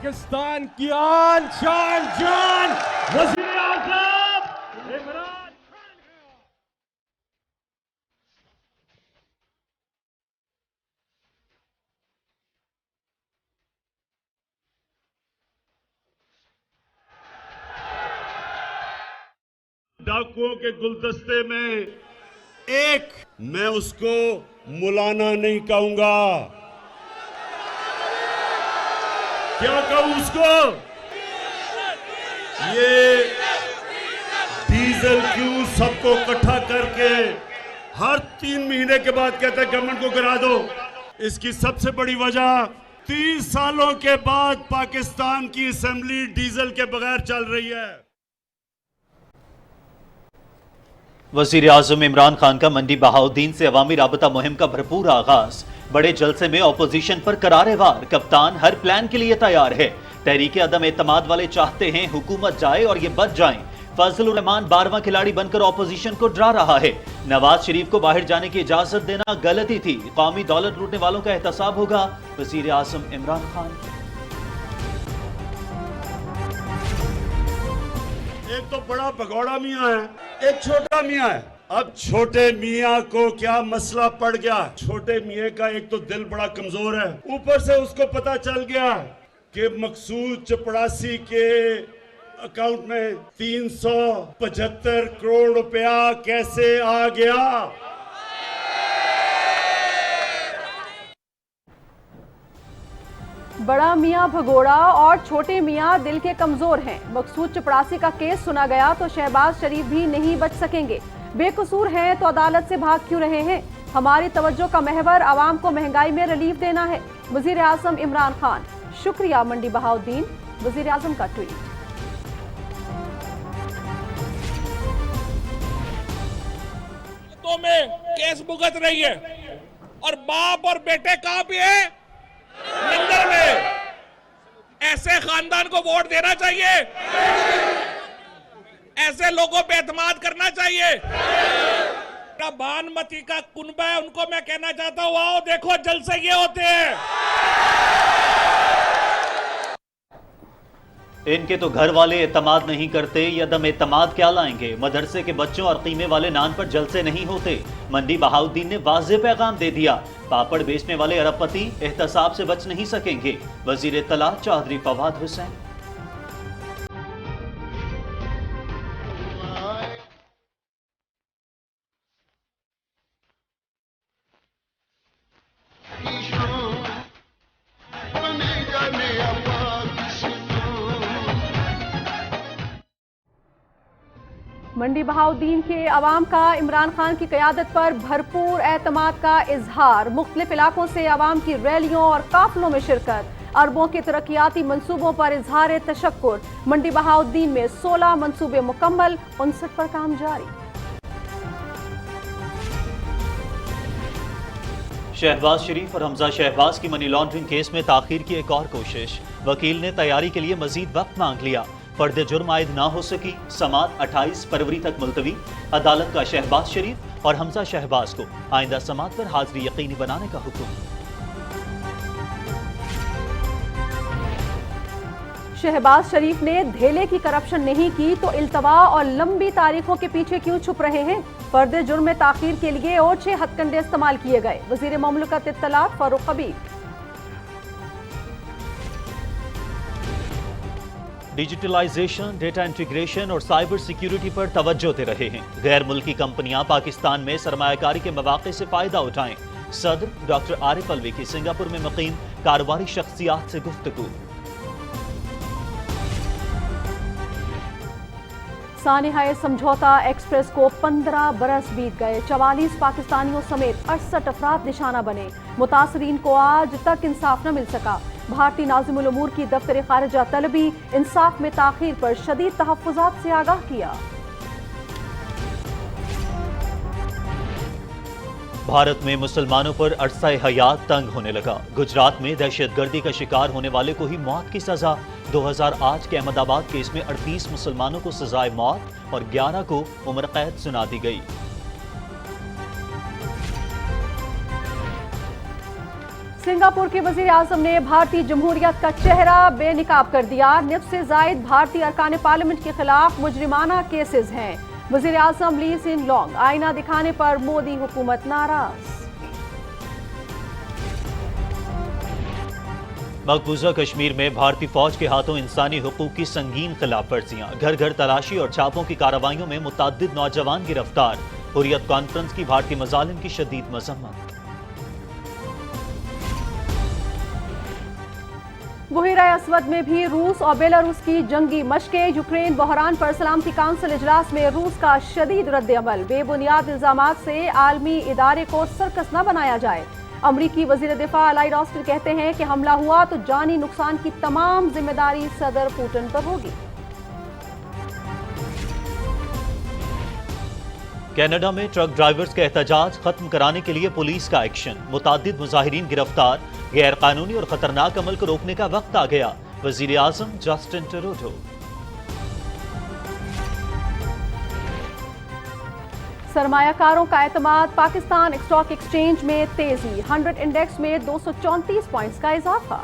पाकिस्तान की आन शान जान वज़ीर आज़म इमरान खान। डाकुओं के गुलदस्ते में एक, मैं उसको मुलाना नहीं कहूंगा। क्या कहूं उसको? ये डीजल क्यों सबको इकट्ठा करके हर 3 महीने के बाद कहता है गवर्नमेंट को गिरा दो। इसकी सबसे बड़ी वजह 30 सालों के बाद पाकिस्तान की असेंबली डीजल के बगैर चल रही है। वज़ीर आज़म इमरान खान का मंडी बहाउद्दीन से अवामी राबता मुहिम का भरपूर आगाज। बड़े जलसे में ऑपोजिशन पर करारे वार। कप्तान हर प्लान के लिए तैयार है। तहरीक अदम एतमाद वाले चाहते हैं हुकूमत जाए और ये बच जाएं। फजलुर रहमान 12वां खिलाड़ी बनकर ऑपोजिशन को डरा रहा है। नवाज शरीफ को बाहर जाने की इजाजत देना गलती थी। कौमी दौलत लूटने वालों का एहतसाब होगा। वज़ीर आज़म इमरान खान। एक तो बड़ा भगौड़ा मियाँ है, एक छोटा मियाँ है। अब छोटे मियाँ को क्या मसला पड़ गया? छोटे मियाँ का एक तो दिल बड़ा कमजोर है, ऊपर से उसको पता चल गया कि मकसूद चपड़ासी के अकाउंट में 375 करोड़ रुपया कैसे आ गया। बड़ा मियाँ भगोड़ा और छोटे मियाँ दिल के कमजोर हैं। मकसूद चपड़ासी का केस सुना गया तो शहबाज शरीफ भी नहीं बच सकेंगे। बेकसूर हैं तो अदालत से भाग क्यों रहे हैं? हमारी तवज्जो का महवर आवाम को महंगाई में रिलीफ देना है। वज़ीर आज़म इमरान खान। शुक्रिया मंडी बहाउद्दीन। वज़ीर आज़म का ट्वीट। तो में केस भुगत रही है और बाप और बेटे कहां पे है? लंदन में। ऐसे खानदान को वोट देना चाहिए, ऐसे लोगों पे एतमाद करना चाहिए। बानमती का कुनबा है, उनको मैं कहना चाहता हूं आओ देखो जलसे ये होते हैं। इनके तो घर वाले एतमाद नहीं करते, ये अदम एतमाद क्या लाएंगे? मदरसे के बच्चों और कीमे वाले नान पर जलसे नहीं होते। मंडी बहाउद्दीन ने वाज़ेह पैगाम दे दिया। पापड़ बेचने वाले अरबपति एहतसाब से बच नहीं सकेंगे। वजीर इत्तला चौधरी फवाद हुसैन। मंडी बहाउद्दीन के अवाम का इमरान खान की क़यादत पर भरपूर एतमाद का इजहार। मुख्तलिफ इलाकों से अवाम की रैलियों और काफिलों में शिरकत। अरबों के तरक्याती मंसूबों पर इजहार तशक्कुर। मंडी बहाउद्दीन में 16 मंसूबे मुकम्मल, 59 पर काम जारी। शहबाज शरीफ और हमजा शहबाज की मनी लॉन्ड्रिंग केस में ताखीर की एक और कोशिश। वकील ने तैयारी के लिए मजीद वक्त मांग लिया। पर्दे जुर्म आयद ना हो सकी। समात 28 फरवरी तक मुलतवी। अदालत का शहबाज शरीफ और हमजा शहबाज को आइंदा समात पर हाजिरी यकीनी बनाने का हुक्म। शहबाज शरीफ ने धेले की करप्शन नहीं की तो इल्तवा और लंबी तारीखों के पीछे क्यों छुप रहे हैं? पर्दे जुर्म में ताखीर के लिए और 6 हथकंडे इस्तेमाल किए गए। वजीर ममलकत इत्तलात Farooq Kabir. Digitalisation, data integration और साइबर सिक्योरिटी पर तवज्जो दे रहे हैं। गैर मुल्की कंपनियां पाकिस्तान में सरमायाकारी के मौके से फायदा उठाएं। सदर डॉक्टर आरिफ अलवी की सिंगापुर में मुकीम कारोबारी शख्सियात से गुफ्तगू। सानिहाए समझौता एक्सप्रेस को 15 बरस बीत गए। 44 पाकिस्तानियों समेत 68 अफराद निशाना बने। मुतासरीन को आज तक इंसाफ न मिल सका। भारतीय नाज़िमुल उमूर की दफ्तर खारिजा तलबी इंसाफ में ताखीर पर शदीद तहफ़्फ़ुज़ात से आगाह किया। भारत में मुसलमानों पर अरसा हयात तंग होने लगा। गुजरात में दहशतगर्दी का शिकार होने वाले को ही मौत की सजा। 2008 के अहमदाबाद केस में 38 मुसलमानों को सजाए मौत और 11 को उम्र कैद सुना दी गई। सिंगापुर के वजीर आजम ने भारतीय जमहूरियत का चेहरा बेनिकाब कर दिया। निफ्स से जायद भारतीय अरकान पार्लियामेंट के खिलाफ मुजरिमाना केसेस हैं। वजीर आजम ली सिन लॉन्ग, आईना दिखाने पर मोदी हुकूमत नाराज। मकबूजा कश्मीर में भारतीय फौज के हाथों इंसानी हुकूक की संगीन खिलाफ वर्जियां, घर घर तलाशी और छापों की कार्रवाइयों में मुतअद्दिद नौजवान गिरफ्तार। हुर्रियत कॉन्फ्रेंस की भारतीय मजालिम की शदीद मजम्मत। बुहिरा असवद में भी रूस और बेलारूस की जंगी मशकें। यूक्रेन बहरान पर सलामती काउंसिल इजलास में रूस का शदीद रद्द-ए-अमल। बेबुनियाद इल्जामात से आलमी इदारे को सर्कस न बनाया जाए। अमरीकी वजीर दिफा अलाइड ऑस्टिन कहते हैं कि हमला हुआ तो जानी नुकसान की तमाम जिम्मेदारी सदर पुतिन पर होगी। कनाडा में ट्रक ड्राइवर्स का एहतजाज खत्म कराने के लिए पुलिस का एक्शन। मुताद्दिद मुजाहिरीन गिरफ्तार। गैर कानूनी और खतरनाक अमल को रोकने का वक्त आ गया। वजीर आजम जस्टिन ट्रूडो। सरमायाकारों का एतमाद। पाकिस्तान स्टॉक एक्सचेंज में तेजी। 100 इंडेक्स में 234 पॉइंट्स का इजाफा।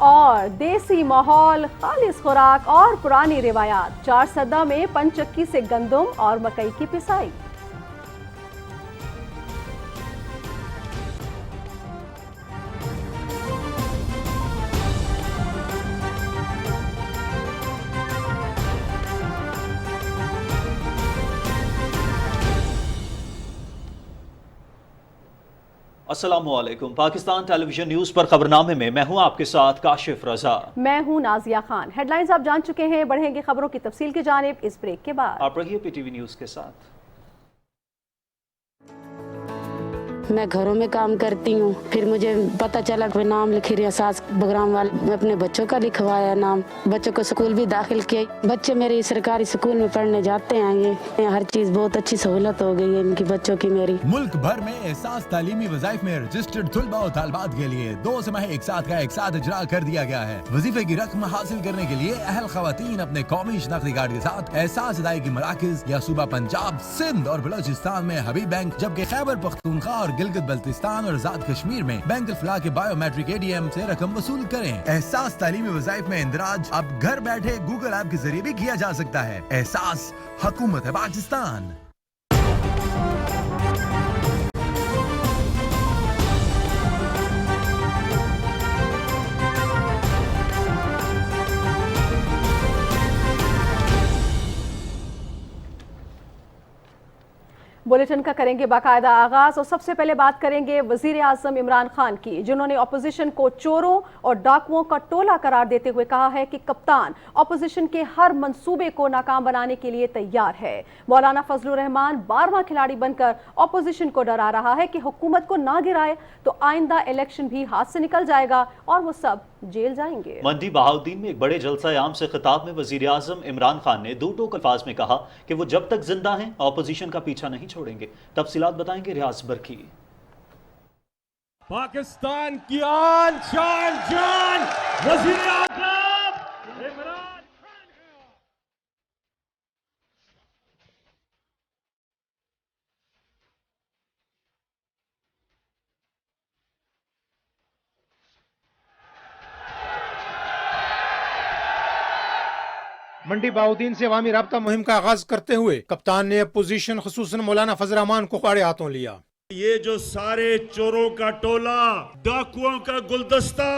और देसी माहौल, खालिस खुराक और पुरानी रिवायात। 4 सदा में पंचक्की से गंदम और मकई की पिसाई। अस्सलामुअलैकुम। पाकिस्तान टेलीविजन न्यूज पर खबरनामे में मैं हूं आपके साथ काशिफ रजा। मैं हूं नाजिया खान। हेडलाइंस आप जान चुके हैं, बढ़ेंगे खबरों की तफसील की जानिब इस ब्रेक के बाद। आप रहिए पीटीवी न्यूज के साथ। मैं घरों में काम करती हूँ, फिर मुझे पता चला कि नाम लिखी रियासत बगराम वाले। मैं अपने बच्चों का लिखवाया नाम, बच्चों को स्कूल भी दाखिल किया। बच्चे मेरे सरकारी स्कूल में पढ़ने जाते हैं। ये हर चीज बहुत अच्छी सहूलत हो गई है इनकी बच्चों की मेरी। मुल्क भर में एहसास तालीमी वज़ाइफ में रजिस्टर्ड तुलबा और तालबात के लिए 2 समाह एक साथ इजरा कर दिया गया है। वजीफे की रकम हासिल करने के लिए अहल खवातीन अपने कौमी शनाख्ती कार्ड के साथ एहसास अदायगी मराकज या सूबा पंजाब, सिंध और बलोचिस्तान में हबीब बैंक, जबकि खैबर पख्तूनख्वा और गिलगित बल्तिस्तान और आजाद कश्मीर में बैंक अल-फलाह के बायोमेट्रिक ATM से रकम वसूल करें। एहसास तालीमी वज़ाइफ में इंदराज अब घर बैठे गूगल ऐप के जरिए भी किया जा सकता है। एहसास हुकूमत है पाकिस्तान। बुलेटिन का करेंगे बाकायदा आगाज और सबसे पहले बात करेंगे वजीर आजम इमरान खान की, जिन्होंने अपोजिशन को चोरों और डाकुओं का टोला करार देते हुए कहा है कि कप्तान अपोजिशन के हर मंसूबे को नाकाम बनाने के लिए तैयार है। मौलाना फजलुर रहमान 12वां खिलाड़ी बनकर अपोजिशन को डरा रहा है कि हुकूमत को ना गिराए तो आइंदा इलेक्शन भी हाथ से निकल जाएगा और वो सब जेल जाएंगे। मंडी बहाउद्दीन में एक बड़े जलसा आम से खिताब में वजीर आजम इमरान खान ने 2 टोक अल्फाज में कहा कि वो जब तक जिंदा हैं अपोजिशन का पीछा नहीं छोड़ेंगे। तफसीलात बताएंगे रियाज बरकी। पाकिस्तान की आन शान जान वजीर आजम इमरान। मंडी बहाउद्दीन से अवामी राब्ता मुहिम का आगाज करते हुए कप्तान ने अपोजिशन खुसूसन मौलाना फजल रहमान को खड़े हाथों लिया। ये जो सारे चोरों का टोला, डाकुओं का गुलदस्ता,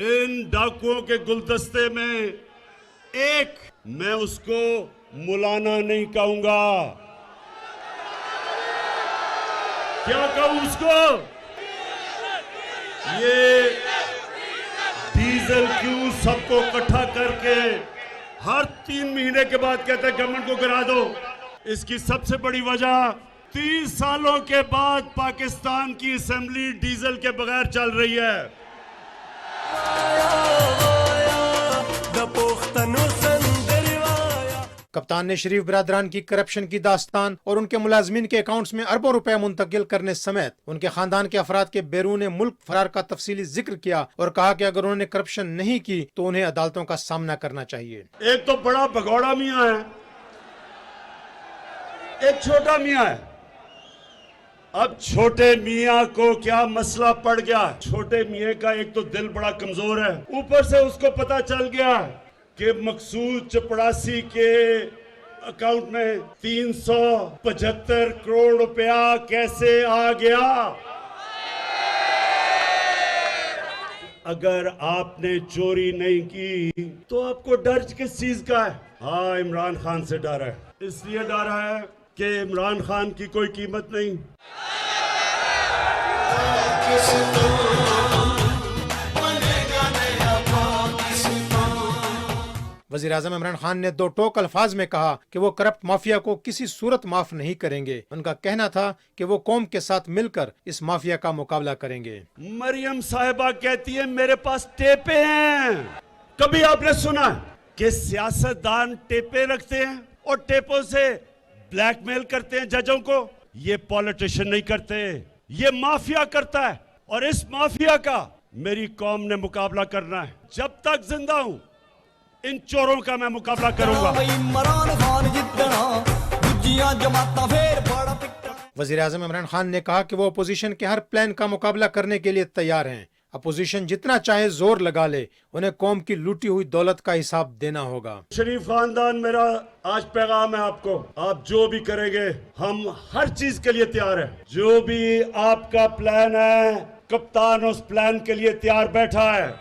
इन डाकुओं के गुलदस्ते में एक, मैं उसको मौलाना नहीं कहूंगा। क्या कहूं उसको? ये डीजल क्यों सबको इकट्ठा करके हर 3 महीने के बाद कहता है गवर्नमेंट को गिरा दो। इसकी सबसे बड़ी वजह 30 सालों के बाद पाकिस्तान की असेंबली डीजल के बगैर चल रही है। कप्तान ने शरीफ बिरादरान की करप्शन की दास्तान और उनके मुलाजमीन के अकाउंट्स में अरबों रुपए मुंतकिल करने समेत उनके खानदान के अफराद के बैरून मुल्क फरार का तफसीली जिक्र किया और कहा कि अगर उन्होंने करप्शन नहीं की तो उन्हें अदालतों का सामना करना चाहिए। एक तो बड़ा भगौड़ा मियाँ है, एक छोटा मियाँ है। अब छोटे मियाँ को क्या मसला पड़ गया? छोटे मियाँ का एक तो दिल बड़ा कमजोर है, ऊपर से उसको पता चल गया कि मकसूद चपड़ासी के अकाउंट में 375 करोड़ रुपया कैसे आ गया। अगर आपने चोरी नहीं की तो आपको डर किस चीज का है? हाँ, इमरान खान से डर है। इसलिए डर है कि इमरान खान की कोई कीमत नहीं। वज़ीर आज़म इमरान खान ने दो टोक अल्फाज में कहा कि वो करप्ट माफिया को किसी सूरत माफ नहीं करेंगे। उनका कहना था कि वो कौम के साथ मिलकर इस माफिया का मुकाबला करेंगे। मरियम साहिबा कहती है मेरे पास टेपे हैं। कभी आपने सुना कि सियासतदान टेपे रखते हैं और टेपों से ब्लैकमेल करते हैं जजों को? ये पॉलिटिशियन नहीं करते, ये माफिया करता है और इस माफिया का मेरी कौम ने मुकाबला करना है। जब तक जिंदा हूं इन चोरों का मैं मुकाबला करूंगा। वज़ीर आज़म इमरान खान ने कहा कि वो अपोजिशन के हर प्लान का मुकाबला करने के लिए तैयार हैं। अपोजिशन जितना चाहे जोर लगा ले, उन्हें कौम की लूटी हुई दौलत का हिसाब देना होगा। शरीफ खानदान, मेरा आज पैगाम है आपको, आप जो भी करेंगे हम हर चीज के लिए तैयार हैं। जो भी आपका प्लान है, कप्तान उस प्लान के लिए तैयार बैठा है।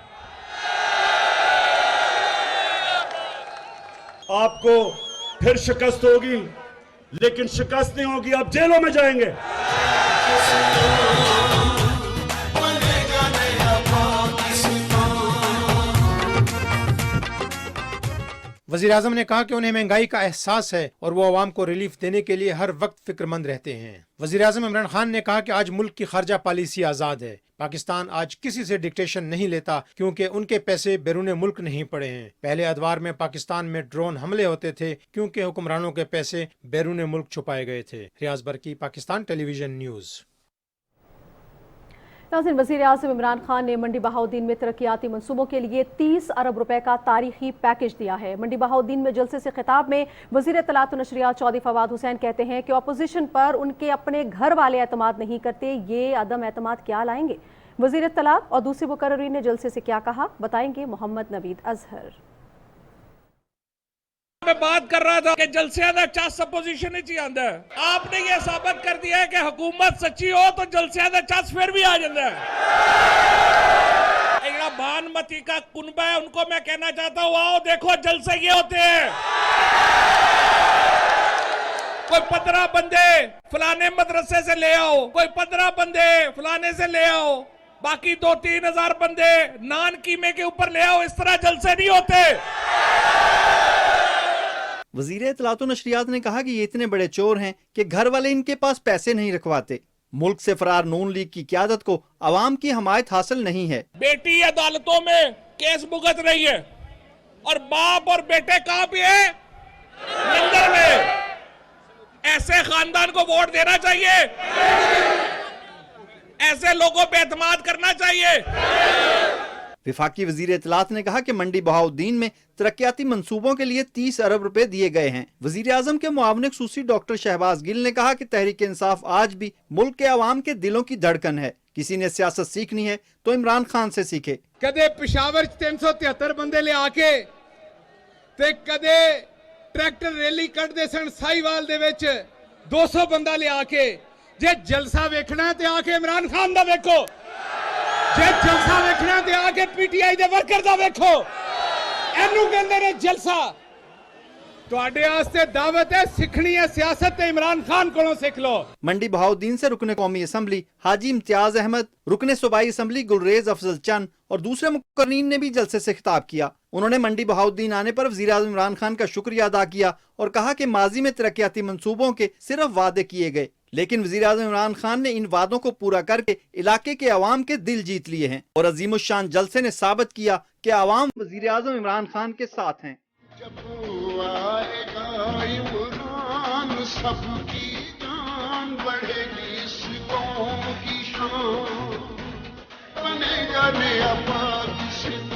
आपको फिर शिकस्त होगी, लेकिन शिकस्त नहीं होगी, आप जेलों में जाएंगे। वज़ीर आज़म ने कहा कि उन्हें महंगाई का एहसास है और वो अवाम को रिलीफ देने के लिए हर वक्त फिक्रमंद रहते हैं। वज़ीर आज़म इमरान खान ने कहा कि आज मुल्क की खारजा पॉलिसी आज़ाद है। पाकिस्तान आज किसी से डिक्टेशन नहीं लेता क्योंकि उनके पैसे बैरून मुल्क नहीं पड़े हैं। पहले अदवार में पाकिस्तान में ड्रोन हमले होते थे क्योंकि हुक्मरानों के पैसे बैरून मुल्क छुपाए गए थे। रियाज बरकी, पाकिस्तान टेलीविजन न्यूज़। नाज़रीन, वज़ीर आज़म इमरान खान ने मंडी बहाउद्दीन में तरक्याती मंसूबों के लिए 30 अरब रुपए का तारीखी पैकेज दिया है। मंडी बहाउद्दीन में जलसे से खिताब में वज़ीर इत्तलात व नशरियात चौधरी फवाद हुसैन कहते हैं कि अपोजिशन पर उनके अपने घर वाले एतमाद नहीं करते, ये अदम एतमाद क्या लाएंगे। वज़ीर इत्तलात और दूसरे मुकर्ररीन ने जलसे से क्या कहा, बताएंगे मोहम्मद नवीद अजहर। मैं बात कर रहा था कि जलसे का चास अपोजिशन ही आंदा है। आपने ये साबित कर दिया है कि हुकूमत सच्ची हो तो जलसे का चास फिर भी आ जाता है। एक बानमती का कुनबा है, उनको मैं कहना चाहता हूँ, आओ देखो जलसे ये होते हैं। कोई 15 बंदे फलाने मदरसे से ले आओ, कोई 15 बंदे फलाने से ले आओ, बाकी 2-3 हजार बंदे नान कीमे के ऊपर ले आओ। इस तरह जलसे नहीं होते। वजीर इत्तलात व नशरियात ने कहा कि ये इतने बड़े चोर हैं कि घर वाले इनके पास पैसे नहीं रखवाते। मुल्क से फरार नून लीग की क़यादत को अवाम की हमायत हासिल नहीं है। बेटी अदालतों में केस भुगत रही है और बाप और बेटे कहां पे है? लंदन में। ऐसे खानदान को वोट देना चाहिए, ऐसे लोगों पे एतमाद करना चाहिए। विफाकी वजीर इत्तलात ने कहा कि मंडी बहाउद्दीन में तरक्याती मंसूबों के लिए 30 अरब रुपए दिए गए हैं। वजीर आजम के मुआविन खुसूसी डॉक्टर शहबाज गिल ने कहा कि तहरीक इंसाफ आज भी मुल्क के अवाम के दिलों की धड़कन है। किसी ने सियासत सीखनी है तो इमरान खान से सीखे। कदे पिशावर 373 बंदे ले आके ते कदे ट्रैक्टर रैली कटदे सन साहिवाल दे विच 200 बंदा ले आके। जे जलसा वेखना है ते आके इमरान खान दा वेखो, जे जलसा वेखना ते आके पीटीआई दे वर्कर दा वेखो। एनू कहंदे ने जलसा। तुहाडे वास्ते दावत है, सीखनी है सियासत ते इमरान खान कोलों सीख लो। मंडी बहाउद्दीन से रुकने कौमी असम्बली हाजी इम्तियाज अहमद, रुकने सूबाई असम्बली गुलरेज अफजल चंद और दूसरे मुकर्रीन ने भी जलसे से खिताब किया। उन्होंने मंडी बहाउद्दीन आने पर वज़ीर आज़म इमरान खान का शुक्रिया अदा किया और कहा कि माजी में तरक्याती मंसूबों के सिर्फ वादे किए गए, लेकिन वज़ीर आज़म इमरान खान ने इन वादों को पूरा करके इलाके के अवाम के दिल जीत लिए हैं। और अजीमुशान जलसे ने साबित किया कि अवाम वज़ीर आज़म इमरान खान के साथ हैं। इमरान सबकी जान बढ़ेगी इस कौम की शान बनेगा नया पाकिस्तान।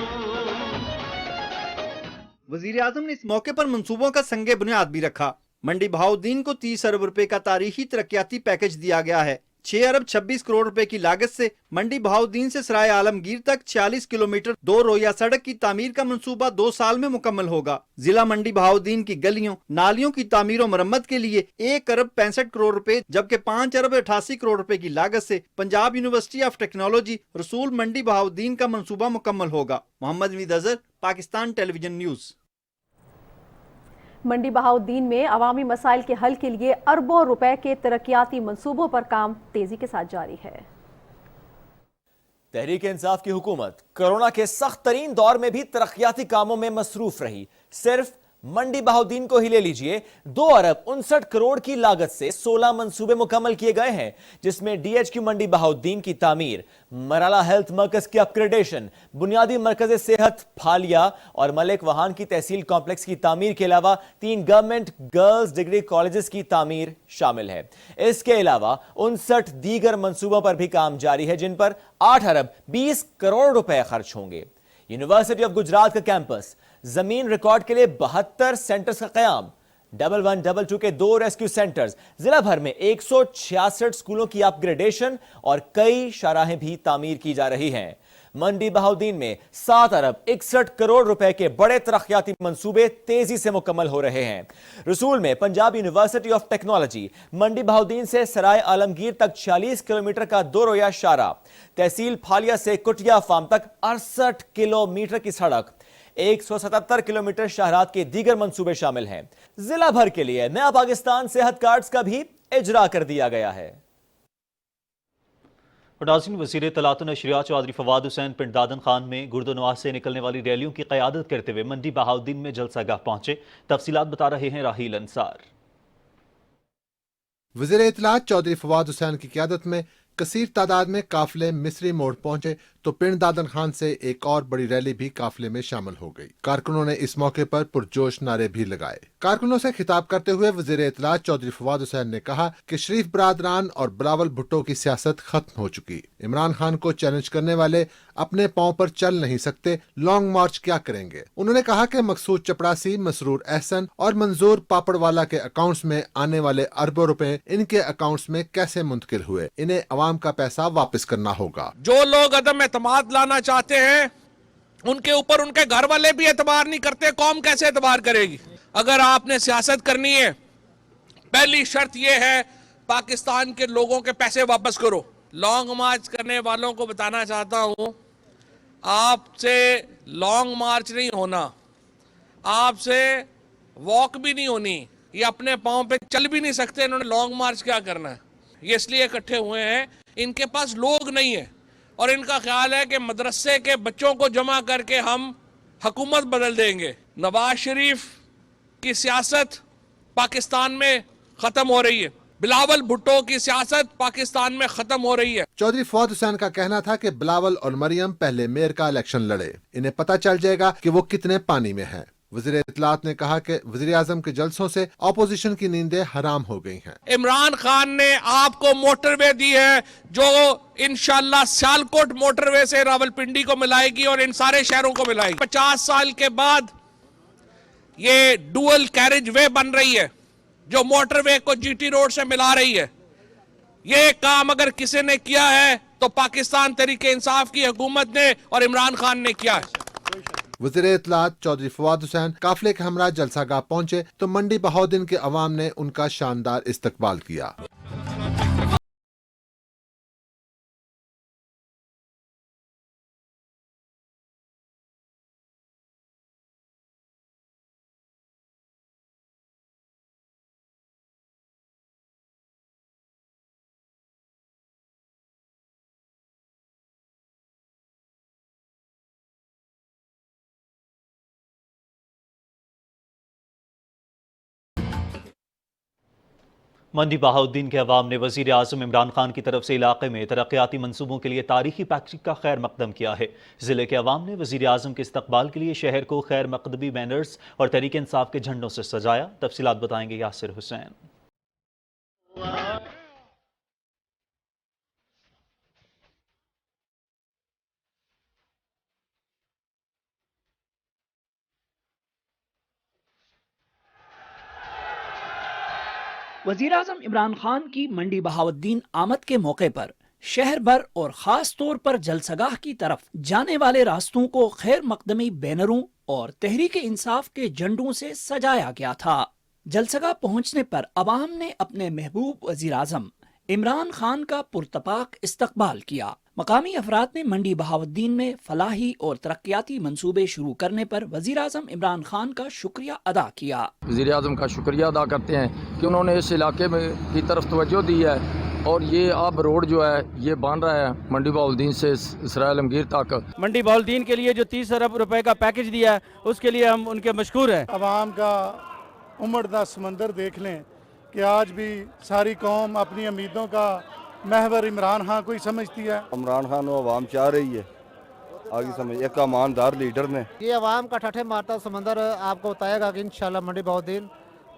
वजीर आजम ने इस मौके पर मंसूबों का संगे बुनियाद भी रखा। मंडी बहाउद्दीन को 30 अरब रुपए का तारीखी तरक्याती पैकेज दिया गया है। 6 अरब 26 करोड़ रुपए की लागत से मंडी बहाउद्दीन से सराय आलमगीर तक 46 किलोमीटर 2 रोया सड़क की तामीर का मंसूबा 2 साल में मुकम्मल होगा। जिला मंडी बहाउद्दीन की गलियों नालियों की तामीर और मरम्मत के लिए 1 अरब 65 करोड़ रुपए जबकि 5 अरब 88 करोड़ रुपए की लागत से पंजाब यूनिवर्सिटी ऑफ टेक्नोलॉजी रसूल मंडी बहाउद्दीन का मंसूबा मुकम्मल होगा। Mohammad Naveed Azhar, Pakistan television news. मंडी बहाउद्दीन में अवामी मसाइल के हल के लिए अरबों रुपए के तरक्याती मंसूबों पर काम तेजी के साथ जारी है। तहरीक इंसाफ की हुकूमत कोरोना के सख्त तरीन दौर में भी तरक्याती कामों में मसरूफ रही। सिर्फ मंडी बहाउद्दीन को ही ले लीजिए, 2 अरब 59 करोड़ की लागत से 16 मंसूबे मुकम्मल किए गए हैं, जिसमें DHQ मंडी बहाउद्दीन की तामीर, मराला हेल्थ मरकज की अपग्रेडेशन, बुनियादी मरकज सेहत फालिया और मलिक वहान की तहसील कॉम्प्लेक्स की तामीर के अलावा 3 गवर्नमेंट गर्ल्स डिग्री कॉलेजेस की तामीर शामिल है। इसके अलावा 59 दीगर मंसूबों पर भी काम जारी है, जिन पर 8 अरब 20 करोड़ रुपए खर्च होंगे। यूनिवर्सिटी ऑफ गुजरात का कैंपस, जमीन रिकॉर्ड के लिए 72 सेंटर्स का कयाम, 1122 के 2 रेस्क्यू सेंटर्स, जिला भर में 166 स्कूलों की अपग्रेडेशन और कई शाहराहें भी तामीर की जा रही हैं। मंडी बहाउद्दीन में 7 अरब 61 करोड़ रुपए के बड़े तरक्याती मंसूबे तेजी से मुकम्मल हो रहे हैं। रसूल में पंजाब यूनिवर्सिटी ऑफ टेक्नोलॉजी, मंडी बहाउद्दीन से सराय आलमगीर तक 46 किलोमीटर का 2 रोया शारा, तहसील फालिया से कुटिया फार्म तक 68 किलोमीटर की सड़क, 177 किलोमीटर शहरात के दीगर मंसूबे शामिल हैं। जिला भर के लिए नया पाकिस्तान सेहत कार्ड्स का भी इजरा कर दिया गया है। नाज़रीन, वज़ीर इत्तलात व नशरियात चौधरी फवाद हुसैन पिंड दादन खान में गुर्दो नवाज से निकलने वाली रैलियों की क़यादत करते हुए मंडी बहाउद्दीन में जलसागाह पहुंचे। तफसीलात बता रहे हैं राहील अंसार। वज़ीर इत्तलात चौधरी फवाद हुसैन की क़यादत में कसीर तादाद में काफिले मिस्री मोड़ पहुंचे तो पिंड दादन खान से एक और बड़ी रैली भी काफिले में शामिल हो गई। कारकुनों ने इस मौके पर पुरजोश नारे भी लगाए। कारकुनों से खिताब करते हुए वज़ीर इत्तलात चौधरी फवाद हुसैन ने कहा कि शरीफ बरादरान और बिलावल भुट्टो की सियासत खत्म हो चुकी। इमरान खान को चैलेंज करने वाले अपने पांव पर चल नहीं सकते, लॉन्ग मार्च क्या करेंगे। उन्होंने कहा कि मकसूद चपड़ासी, मसरूर एहसन और मंजूर पापड़वाला के अकाउंट्स में आने वाले अरबों रुपए इनके अकाउंट्स में कैसे मुंतकिल हुए, इन्हें अवाम का पैसा वापस करना होगा। जो लोग अदम एतमाद लाना चाहते हैं उनके ऊपर उनके घर वाले भी एतबार नहीं करते, कौम कैसे एतबार करेगी। अगर आपने सियासत करनी है, पहली शर्त यह है पाकिस्तान के लोगों के पैसे वापस करो। लॉन्ग मार्च करने वालों को बताना चाहता हूं, आपसे लॉन्ग मार्च नहीं होना, आपसे वॉक भी नहीं होनी, ये अपने पांव पे चल भी नहीं सकते, इन्होंने लॉन्ग मार्च क्या करना है। ये इसलिए इकट्ठे हुए हैं, इनके पास लोग नहीं है और इनका ख्याल है कि मदरसे के बच्चों को जमा करके हम हुकूमत बदल देंगे। नवाज शरीफ की सियासत पाकिस्तान में खत्म हो रही है, बिलावल भुट्टो की सियासत पाकिस्तान में खत्म हो रही है। चौधरी फवाद हुसैन का कहना था कि बिलावल और मरियम पहले मेयर का इलेक्शन लड़े, इन्हें पता चल जाएगा कि वो कितने पानी में हैं। वज़ीर इत्तलात ने कहा कि वज़ीर आज़म के जलसों से अपोजिशन की नींदें हराम हो गई हैं। इमरान खान ने आपको मोटरवे दी है जो इंशाल्लाह सियालकोट मोटरवे से रावलपिंडी को मिलाएगी और इन सारे शहरों को मिलाएगी। 50 साल के बाद ये डुअल कैरेज वे बन रही है जो मोटरवे को GT रोड से मिला रही है। ये काम अगर किसी ने किया है तो पाकिस्तान तहरीके इंसाफ की हुकूमत ने और इमरान खान ने किया है। वज़ीर इत्तलात चौधरी फवाद हुसैन काफिले के हमरा जलसागाह पहुंचे तो मंडी बहाउद्दीन के अवाम ने उनका शानदार इस्तकबाल किया। मंडी बहाउद्दीन के अवाम ने वजीर आज़म इमरान खान की तरफ से इलाके में तरक्याती मंसूबों के लिए तारीखी पैकेज का खैर मकदम किया है। जिले के अवाम ने वजीर आज़म के इस्तकबाल के लिए शहर को खैर मकदमी बैनर्स और तहरीक इंसाफ के झंडों से सजाया। तफसीलात बताएंगे यासिर हुसैन। वज़ीर आज़म इमरान खान की मंडी बहाउद्दीन आमद के मौके पर शहर भर और ख़ास तौर पर जलसगाह की तरफ जाने वाले रास्तों को खैर मकदमी बैनरों और तहरीक इंसाफ के झंडों से सजाया गया था। जलसगाह पहुंचने पर अवाम ने अपने महबूब वज़ीर आज़म इमरान खान का पुरतपाक इस्तकबाल किया। मकामी अफराद ने मंडी बहाउद्दीन में फलाही और तरक्याती मंसूबे शुरू करने पर वज़ीर आज़म इमरान खान का शुक्रिया अदा किया। वज़ीर आज़म का शुक्रिया अदा करते हैं कि उन्होंने इस इलाके में की तरफ तवज्जो दी है और ये अब रोड जो है ये बन रहा है मंडी बहाउद्दीन से सराय आलमगीर तक। मंडी बहाउद्दीन के लिए जो 30 अरब रुपए का पैकेज दिया है उसके लिए हम उनके मशकूर हैं। अवाम का उमड़ता समंदर देख लें कि आज भी सारी कौम अपनी उम्मीदों का महवर इमरान खान को ही समझती है। इमरान खान वो अवाम चाह रही है आगे समझ एक ईमानदार लीडर ने। ये अवाम का ठठे मारता समंदर आपको बताएगा कि इंशाल्लाह मंडी बहाउद्दीन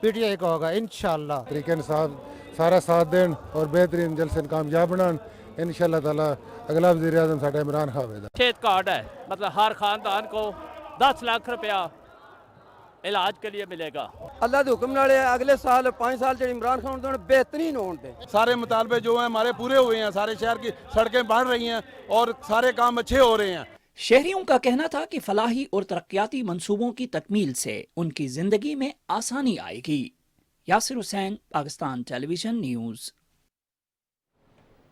PTI का होगा इंशाल्लाह। तरीके साहब सारा साथ दें और बेहतरीन जलसे कामयाब बनान इंशाल्लाह ताला। अगला वज़ीर आज़म साडा इमरान खान होगा। खेत कार्ड है, मतलब हर खानदान को 10 लाख रुपया इलाज के लिए मिलेगा। अल्लाह के हुक्म नाल अगले साल 5 साल जो इमरान खान होने बेहतरीन होने। सारे मुतालबे जो हैं हमारे पूरे हुए हैं, सारे शहर की सड़कें बढ़ रही हैं और सारे काम अच्छे हो रहे हैं। शहरियों का कहना था कि फलाही और तरक्याती मंसूबों की तकमील से उनकी जिंदगी में आसानी आएगी। Yasir Hussain, Pakistan television news.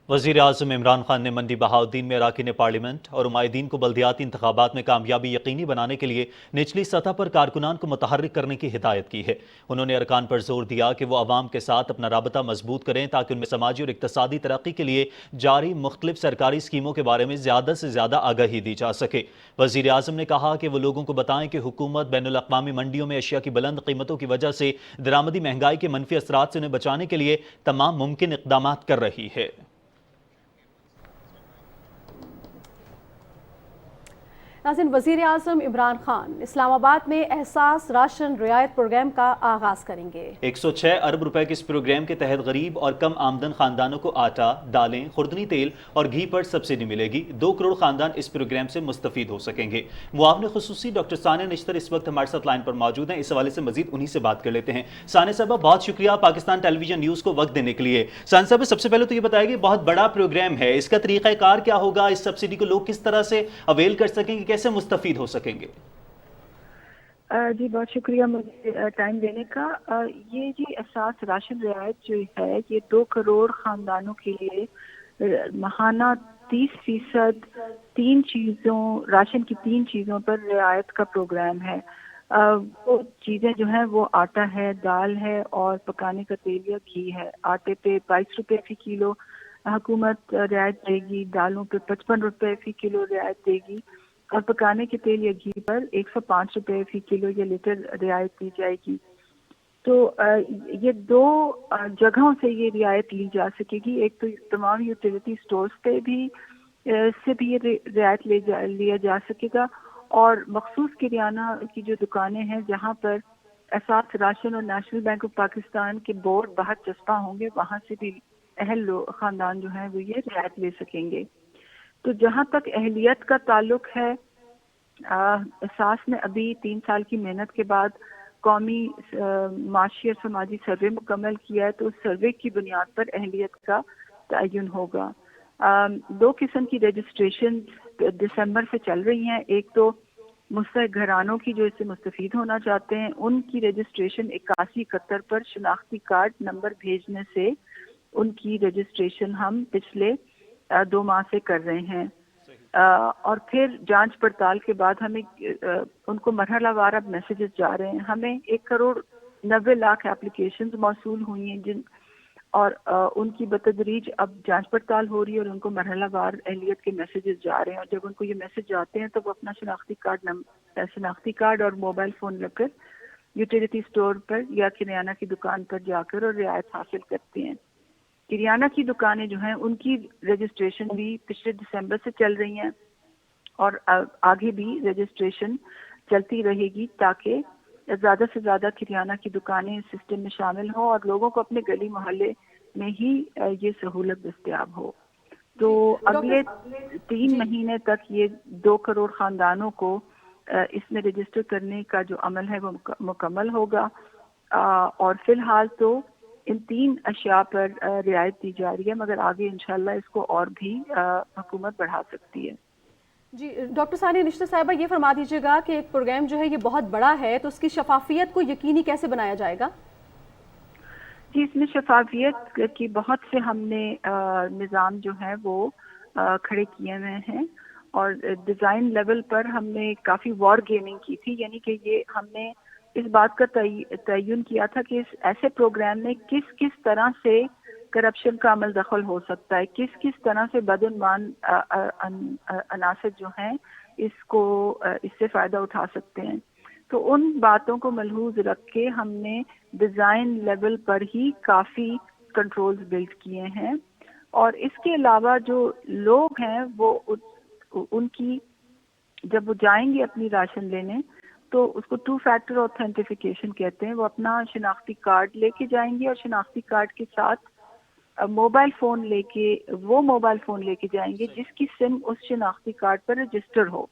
वज़ीर आज़म इमरान खान ने मंडी बहाउद्दीन में अरकान पार्लियामेंट और उमायदीन को बल्दियाती इंतखाबात में कामयाबी यकीनी बनाने के लिए निचली सतह पर कारकुनान को मुतहर्रिक करने की हिदायत की है। उन्होंने अरकान पर जोर दिया कि वो अवाम के साथ अपना राबता मजबूत करें ताकि उनमें समाजी और इक्तसादी तरक्की के लिए जारी मुख्तलिफ सरकारी स्कीमों के बारे में ज़्यादा से ज़्यादा आगाही दी जा सके। वज़ीर आज़म ने कहा कि वो लोगों को बताएं कि हुकूमत बैनुल-अक़वामी मंडियों में अशिया की बुलंद कीमतों की वजह से दरामदी महंगाई के मनफी असरात से उन्हें बचाने के लिए तमाम मुमकिन इक़दाम कर रही है। नाज़रीन, वज़ीर आज़म इमरान खान इस्लामाबाद में एहसास राशन रियायत प्रोग्राम का आगाज करेंगे। 106 अरब रुपए के इस प्रोग्राम के तहत गरीब और कम आमदन खानदानों को आटा, दालें, खुर्दनी तेल और घी पर सब्सिडी मिलेगी। 2 करोड़ खानदान इस प्रोग्राम से मुस्तफीद हो सकेंगे। मुआविन खुसूसी डॉक्टर सानिया निश्तर इस वक्त हमारे साथ लाइन पर मौजूद हैं। इस हवाले से मजीद उन्हीं से बात कर लेते हैं। सानिया साहबा, बहुत शुक्रिया पाकिस्तान टेलीविजन न्यूज़ को वक्त देने के लिए। सानिया साहब, सबसे पहले तो ये बताइए, बहुत बड़ा प्रोग्राम है, इसका तरीक़ाकार क्या होगा? इस सब्सिडी को लोग किस तरह से अवेल कर सकेंगे, कैसे मुस्तफीद हो सकेंगे? जी बहुत शुक्रिया मुझे टाइम देने का। ये जी एहसास राशन रियायत जो है ये 2 करोड़ खानदानों के लिए माहाना 30% 3 चीज़ों राशन की 3 चीज़ों पर रियायत का प्रोग्राम है। वो चीज़ें जो हैं वो आटा है, दाल है और पकाने का तेल या घी है। आटे पे 22 रुपये फी किलो हुकूमत रियायत देगी, दालों पे 55 रुपये फी किलो रियायत देगी और पकाने के तेल या घी पर 105 रुपये फी किलो या लीटर रियायत दी जाएगी। तो ये 2 जगहों से ये रियायत ली जा सकेगी। एक तो तमाम यूटिलिटी स्टोर्स पे भी से भी ये रियायत लिया जा सकेगा और मखसूस किराना की जो दुकानें हैं जहाँ पर एहसास राशन और नेशनल बैंक ऑफ पाकिस्तान के बोर्ड बाहर चस्पा होंगे, वहाँ से भी अहल ख़ानदान जो हैं वो ये रियायत ले सकेंगे। तो जहाँ तक अहलियत का ताल्लुक है, एहसास ने अभी 3 साल की मेहनत के बाद कौमी माशी और समाजी सर्वे मुकम्मल किया है। तो उस सर्वे की बुनियाद पर अहलियत का तयन होगा। 2 किस्म की रजिस्ट्रेशन दिसंबर से चल रही हैं। एक तो मुस्तहिक घरानों की जो इससे मुस्तफीद होना चाहते हैं उनकी रजिस्ट्रेशन 8171 पर शनाख्ती कार्ड नंबर भेजने से उनकी रजिस्ट्रेशन हम पिछले 2 माह से कर रहे हैं। और फिर जांच पड़ताल के बाद हमें उनको मरहलावार अब मैसेजेस जा रहे हैं। हमें 1,90,00,000 एप्लीकेशंस मौसूल हुई हैं जिन और उनकी बतदरीज अब जांच पड़ताल हो रही है और उनको मरहलावार अहलियत के मैसेजेस जा रहे हैं। और जब उनको ये मैसेज आते हैं तो वो अपना शनाख्ती कार्ड और मोबाइल फ़ोन लेकर यूटिलिटी स्टोर पर या किराना की दुकान पर जाकर और रियायत हासिल करते हैं। किराना की दुकानें जो हैं उनकी रजिस्ट्रेशन भी पिछले दिसंबर से चल रही हैं और आगे भी रजिस्ट्रेशन चलती रहेगी ताकि ज़्यादा से ज़्यादा किराना की दुकानें इस सिस्टम में शामिल हों और लोगों को अपने गली मोहल्ले में ही ये सहूलत दस्तयाब हो। तो अगले 3 महीने तक ये 2 करोड़ ख़ानदानों को इसमें रजिस्टर करने का जो अमल है वो मुकम्मल होगा और फ़िलहाल तो इन 3 अशिया पर रियायत दी जा रही है, मगर आगे इंशाल्लाह इसको और भी हुकूमत बढ़ा सकती है। जी डॉक्टर सानिया निश्चित साहिबा, ये फरमा दीजिएगा कि एक प्रोग्राम जो है ये बहुत बड़ा है, तो उसकी शफाफियत को यकीनी कैसे बनाया जाएगा? जी, इसमें शफाफियत की बहुत से हमने निज़ाम जो है वो खड़े किए हुए हैं और डिज़ाइन लेवल पर हमने काफ़ी वॉर गेमिंग की थी, यानी कि ये हमने इस बात का तयन किया था कि इस ऐसे प्रोग्राम में किस किस तरह से करप्शन का अमल दखल हो सकता है, किस किस तरह से बदउनवान अनासर जो हैं इससे फ़ायदा उठा सकते हैं। तो उन बातों को मलहूज रख के हमने डिज़ाइन लेवल पर ही काफ़ी कंट्रोल्स बिल्ड किए हैं और इसके अलावा जो लोग हैं वो उनकी जब वो जाएंगे अपनी राशन लेने तो उसको 2 फैक्टर ऑथेंटिफिकेशन कहते हैं। वो अपना शिनाख्ती कार्ड लेके जाएंगे और शिनाख्ती कार्ड के साथ मोबाइल फ़ोन लेके जाएंगे जिसकी सिम उस शिनाख्ती कार्ड पर रजिस्टर हो।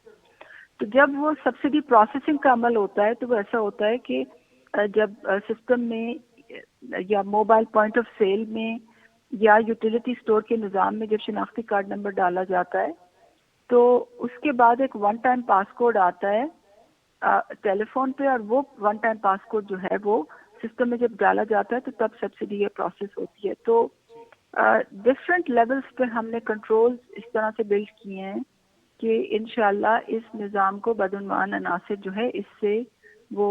तो जब वो सब्सिडी प्रोसेसिंग का अमल होता है तो वो ऐसा होता है कि जब सिस्टम में या मोबाइल पॉइंट ऑफ सेल में या यूटिलिटी स्टोर के निज़ाम में जब शिनाख्ती कार्ड नंबर डाला जाता है तो उसके बाद एक 1 टाइम पासकोड आता है टेलीफोन पे और वो 1 टाइम पासकोड जो है वो सिस्टम में जब डाला जाता है तो तब सब्सिडी ये प्रोसेस होती है। तो डिफरेंट लेवल्स पे हमने कंट्रोल्स इस तरह से बिल्ड किए हैं कि इंशाल्लाह इस निज़ाम को बदउनवान अनासिर जो है इससे वो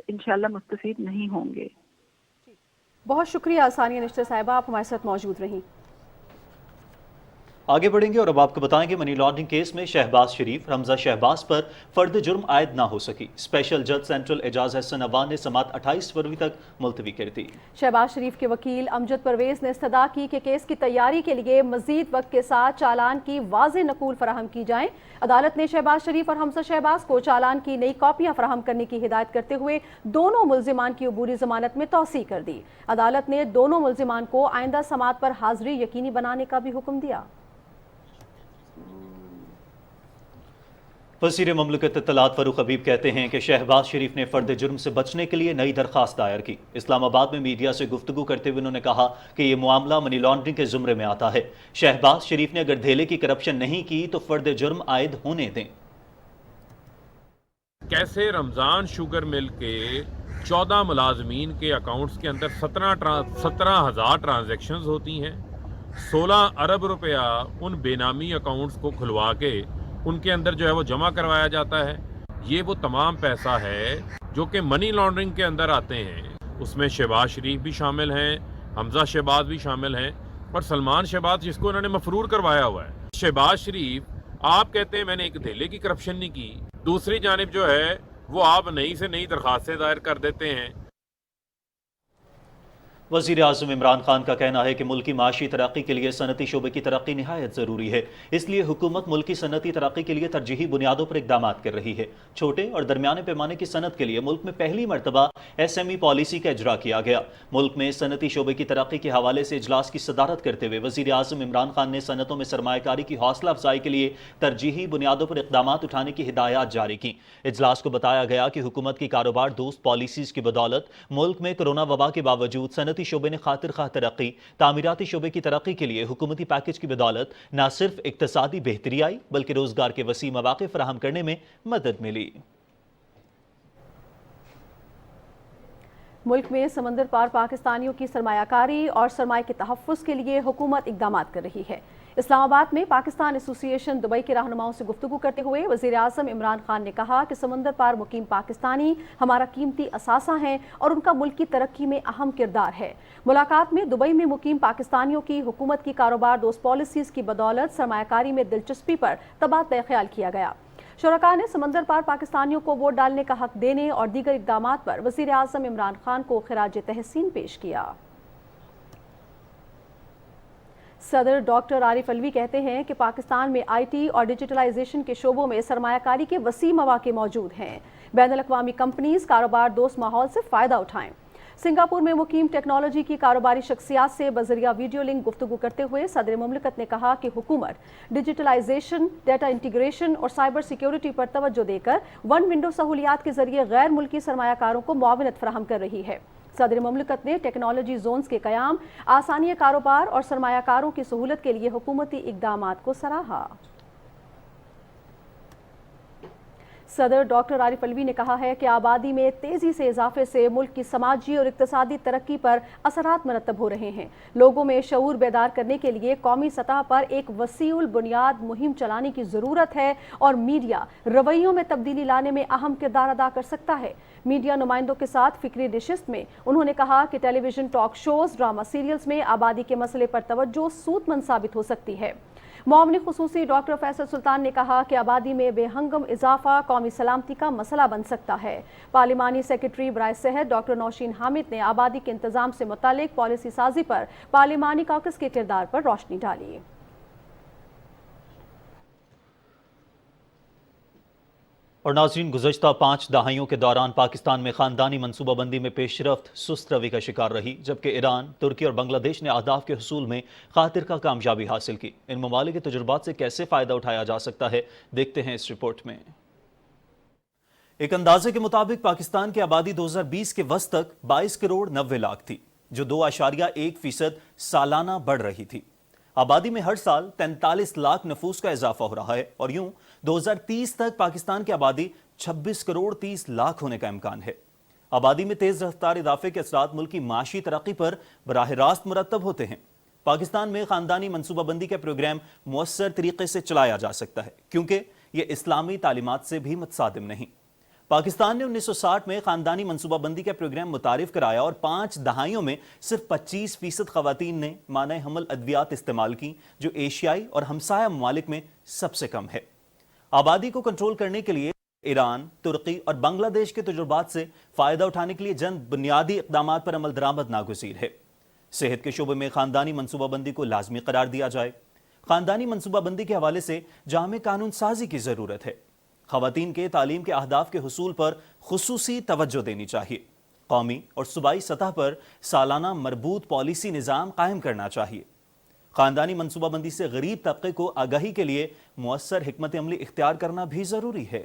इंशाल्लाह मुस्तफीद नहीं होंगे। बहुत शुक्रिया सानिया निश्चित साहिबा, आप हमारे साथ मौजूद रहीं। आगे बढ़ेंगे और अब आपको बताएंगे मनी लॉन्ड्रिंग केस में शहबाज शरीफ हमजा शहबाज पर फर्द जुर्म आयद ना हो सकी। स्पेशल जज सेंट्रल एजाज हसन अवान ने समाअत 28 फरवरी तक मुलतवी कर दी। शहबाज शरीफ के वकील अमजद परवेज ने इस्तदा की कि केस की तैयारी के लिए मजीद वक्त के साथ चालान की वाज़ेह नकूल फराहम की जाए। अदालत ने शहबाज शरीफ और हमजा शहबाज को चालान की नई कॉपियां फराहम करने की हिदायत करते हुए दोनों मुल्जिमान की अबूरी जमानत में तौसी कर दी। अदालत ने दोनों मुल्जिमान को आइंदा समाअत पर हाजिरी यकीनी बनाने का भी हुक्म दिया। वज़ीर ममलकत इत्तलात फ़ारूक हबीब कहते हैं कि शहबाज शरीफ ने फ़र्द जुर्म से बचने के लिए नई दरख्वास्त दायर की। इस्लामाबाद में मीडिया से गुफ्तगू करते हुए उन्होंने कहा कि ये मामला मनी लॉन्ड्रिंग के ज़ुमरे में आता है। शहबाज शरीफ ने अगर धेले की करप्शन नहीं की तो फ़र्द जुर्म आयद होने दें। कैसे रमज़ान शुगर मिल के 14 मुलाजमीन के अकाउंट्स के अंदर 17,000 ट्रांजेक्शन्स होती हैं, 16 अरब रुपया उन बेनामी अकाउंट्स को खुलवा के उनके अंदर जो है वो जमा करवाया जाता है। ये वो तमाम पैसा है जो कि मनी लॉन्ड्रिंग के अंदर आते हैं। उसमें शहबाज शरीफ भी शामिल हैं, हमजा शहबाज भी शामिल हैं और सलमान शहबाज जिसको उन्होंने मफरूर करवाया हुआ है। शहबाज शरीफ आप कहते हैं मैंने एक धेले की करप्शन नहीं की, दूसरी जानिब जो है वो आप नई से नई दरखास्तें दायर कर देते हैं। वज़ीर आज़म इमरान खान का कहना है कि मुल्की माशी तरक्की के लिए सनती शोबे की तरक्की निहायत ज़रूरी है, इसलिए हुकूमत मुल्की सनती तरक्की के लिए तरजीही बुनियादों पर इक़दाम कर रही है। छोटे और दरमियाने पैमाने की सनत के लिए मुल्क में पहली मरतबा SME पॉलिसी का इजरा किया गया। मुल्क में सनती शोबे की तरक्की के हवाले से इजलास की सदारत करते हुए वज़ीर आज़म इमरान खान ने सनतों में सरमायाकारी की हौसला अफजाई के लिए तरजीही बुनियादों पर इक़दाम उठाने की हिदायत जारी की। इजलास को बताया गया कि हुकूमत की कारोबार दोस्त पॉलिसीज़ की बदौलत मुल्क में कोरोना वबा के बावजूद सनती शोबे ने खातिर खा तरक्की, तामीराती शोबे की तरक्की के लिए हुकूमती पैकेज की बदौलत न सिर्फ इक्तसादी बेहतरी आई बल्कि रोजगार के वसी मौके फराहम करने में मदद मिली। मुल्क में समंदर पार पाकिस्तानियों की सरमायाकारी और सरमाए के तहफ़्फ़ुज़ के लिए हुकूमत इक़दाम कर रही है। इस्लामाबाद में पाकिस्तान एसोसिएशन दुबई के रहनुमाओं से गुफ्तगू करते हुए वज़ीर आज़म इमरान खान ने कहा कि समंदर पार मुकीम पाकिस्तानी हमारा कीमती असासा हैं और उनका मुल्क की तरक्की में अहम किरदार है। मुलाकात में दुबई में मुकीम पाकिस्तानियों की हुकूमत की कारोबार दोस्त पॉलिसीज़ की बदौलत सरमायाकारी में दिलचस्पी पर तबादला ख्याल किया गया। शुरका ने समंदर पार पाकिस्तानियों को वोट डालने का हक देने और दीगर इकदामात पर वज़ीर आज़म इमरान खान को खिराज तहसीन पेश किया। सदर डॉक्टर आरिफ अलवी कहते हैं कि पाकिस्तान में IT और डिजिटलाइजेशन के शोबों में सरमायाकारी के वसी मौके मौजूद हैं। बैनुल-अक़वामी कंपनीज कारोबार दोस्त माहौल से फ़ायदा उठाएं। सिंगापुर में मुकीम टेक्नोलॉजी की कारोबारी शख्सियात से बजरिया वीडियो लिंक गुफ्तगू करते हुए सदर मुमलिकत ने कहा कि हुकूमत डिजिटलाइजेशन, डाटा इंटीग्रेशन और साइबर सिक्योरिटी पर तवज्जो देकर वन विंडो सहूलियात के जरिए गैर मुल्की सरमायाकारों को मुआवनत फराहम कर रही है। सदर मुमलिकत ने टेक्नोलॉजी जोन्स के क़याम, आसानी कारोबार और सरमायाकारों की सहूलत के लिए हुकूमती इक़दामात को सराहा। सदर डॉक्टर आरिफ अलवी ने कहा है कि आबादी में तेज़ी से इजाफे से मुल्क की समाजी और इक़्तिसादी तरक्की पर असरात मरतब हो रहे हैं। लोगों में शऊर बेदार करने के लिए कौमी सतह पर एक वसीउल बुनियाद मुहिम चलाने की ज़रूरत है और मीडिया रवैयों में तब्दीली लाने में अहम किरदार अदा कर सकता है। मीडिया नुमाइंदों के साथ फिक्री नशिस्त में उन्होंने कहा कि television talk shows, drama serials में आबादी के मसले पर तवज्जो सूदमंद साबित हो सकती है। मौमनी खुसूसी डॉक्टर फैसल सुल्तान ने कहा कि आबादी में बेहंगम इजाफा कौमी सलामती का मसला बन सकता है। पार्लिमानी सेक्रेटरी बराए सेहत डॉक्टर नौशीन हामिद ने आबादी के इंतजाम से मुतालिक पॉलिसी साजी पर पार्लिमानी कॉकस के किरदार पर रोशनी डाली। और नाज़रीन, गुज़श्ता 5 दहाइयों के दौरान पाकिस्तान में ख़ानदानी मनसूबाबंदी में पेशरफ्त सुस्त रवि का शिकार रही, जबकि ईरान, तुर्की और बांग्लादेश ने अहदाफ के हुसूल में खातिर का कामयाबी हासिल की। इन ममालिक के तजुर्बात से कैसे फ़ायदा उठाया जा सकता है, देखते हैं इस रिपोर्ट में। एक अंदाजे के मुताबिक पाकिस्तान की आबादी 2020 के वस्त तक 22 करोड़ 90 लाख थी, जो 2.1% सालाना बढ़ रही थी। आबादी में हर साल 43 लाख नफूस का इजाफा हो रहा है और यूं 2030 तक पाकिस्तान की आबादी 26 करोड़ 30 लाख होने का इम्कान है। आबादी में तेज रफ्तार इजाफे के असरात मुल्क की माशी तरक्की पर बराह रास्त मुरतब होते हैं। पाकिस्तान में खानदानी मनसूबाबंदी का प्रोग्राम मुअस्सर तरीके से चलाया जा सकता है, क्योंकि यह इस्लामी तालीमात से भी मुतसादिम नहीं। पाकिस्तान ने 1960 में खानदानी मनसूबाबंदी का प्रोग्राम मुतारिफ कराया और 5 दहाइयों में सिर्फ 25% खवातीन ने माने हमल अद्वियात इस्तेमाल की, जो एशियाई और हमसाया ममालिक में सबसे कम है। आबादी को कंट्रोल करने के लिए ईरान, तुर्की और बांग्लादेश के तजुर्बात से फ़ायदा उठाने के लिए जन बुनियादी इक़दामात पर अमल दरामद नागुज़ीर है। सेहत के शोबे में खानदानी मनसूबाबंदी को लाजमी करार दिया जाए। खानदानी मनसूबाबंदी के हवाले से जामे कानून साजी की ज़रूरत है। ख़वातीन के तालीम के अहदाफ के हुसूल पर खुसूसी तवज्जो देनी चाहिए। कौमी और सूबाई सतह पर सालाना मरबूत पॉलिसी निज़ाम कायम करना चाहिए। ख़ानदानी मनसूबाबंदी से गरीब तबके को आगाही के लिए मुअस्सर हिकमत अमली इख्तियार करना भी ज़रूरी है।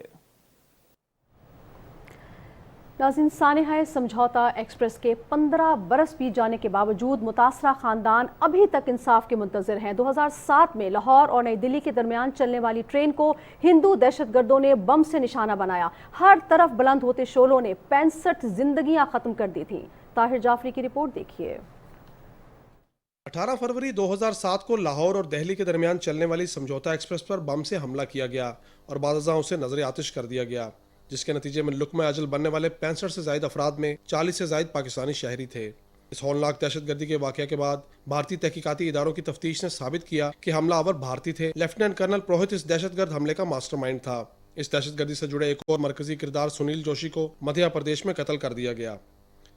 नाज़रीन, सानेहाए समझौता एक्सप्रेस के 15 बरस बीत जाने के बावजूद मुतासरा खानदान अभी तक इंसाफ के मुंतज़िर हैं। 2007 में लाहौर और नई दिल्ली के दरमियान चलने वाली ट्रेन को हिंदू दहशतगर्दों ने बम से निशाना बनाया। हर तरफ बुलंद होते शोलों ने 65 जिंदगियां खत्म कर दी थीं। ताहिर जाफरी की रिपोर्ट देखिए। 18 फरवरी 2007 को लाहौर और दिल्ली के दरमियान चलने वाली समझौता एक्सप्रेस पर बम से हमला किया गया और बादशाह उसे नजर आतिश कर दिया गया, जिसके नतीजे में लुक्मा अजल बनने वाले 65 से ज्यादा अफराद में 40 से ज्यादा पाकिस्तानी शहरी थे। इस हौलनाक दहशतगर्दी के वाक़या के बाद भारतीय तहकीकाती इदारों की तफ्तीश ने साबित किया कि हमलावर भारतीय थे। लेफ्टिनेंट कर्नल पुरोहित इस दहशतगर्द हमले का मास्टरमाइंड था। इस दहशतगर्दी से जुड़े एक और मरकजी किरदार सुनील जोशी को मध्य प्रदेश में कत्ल कर दिया गया।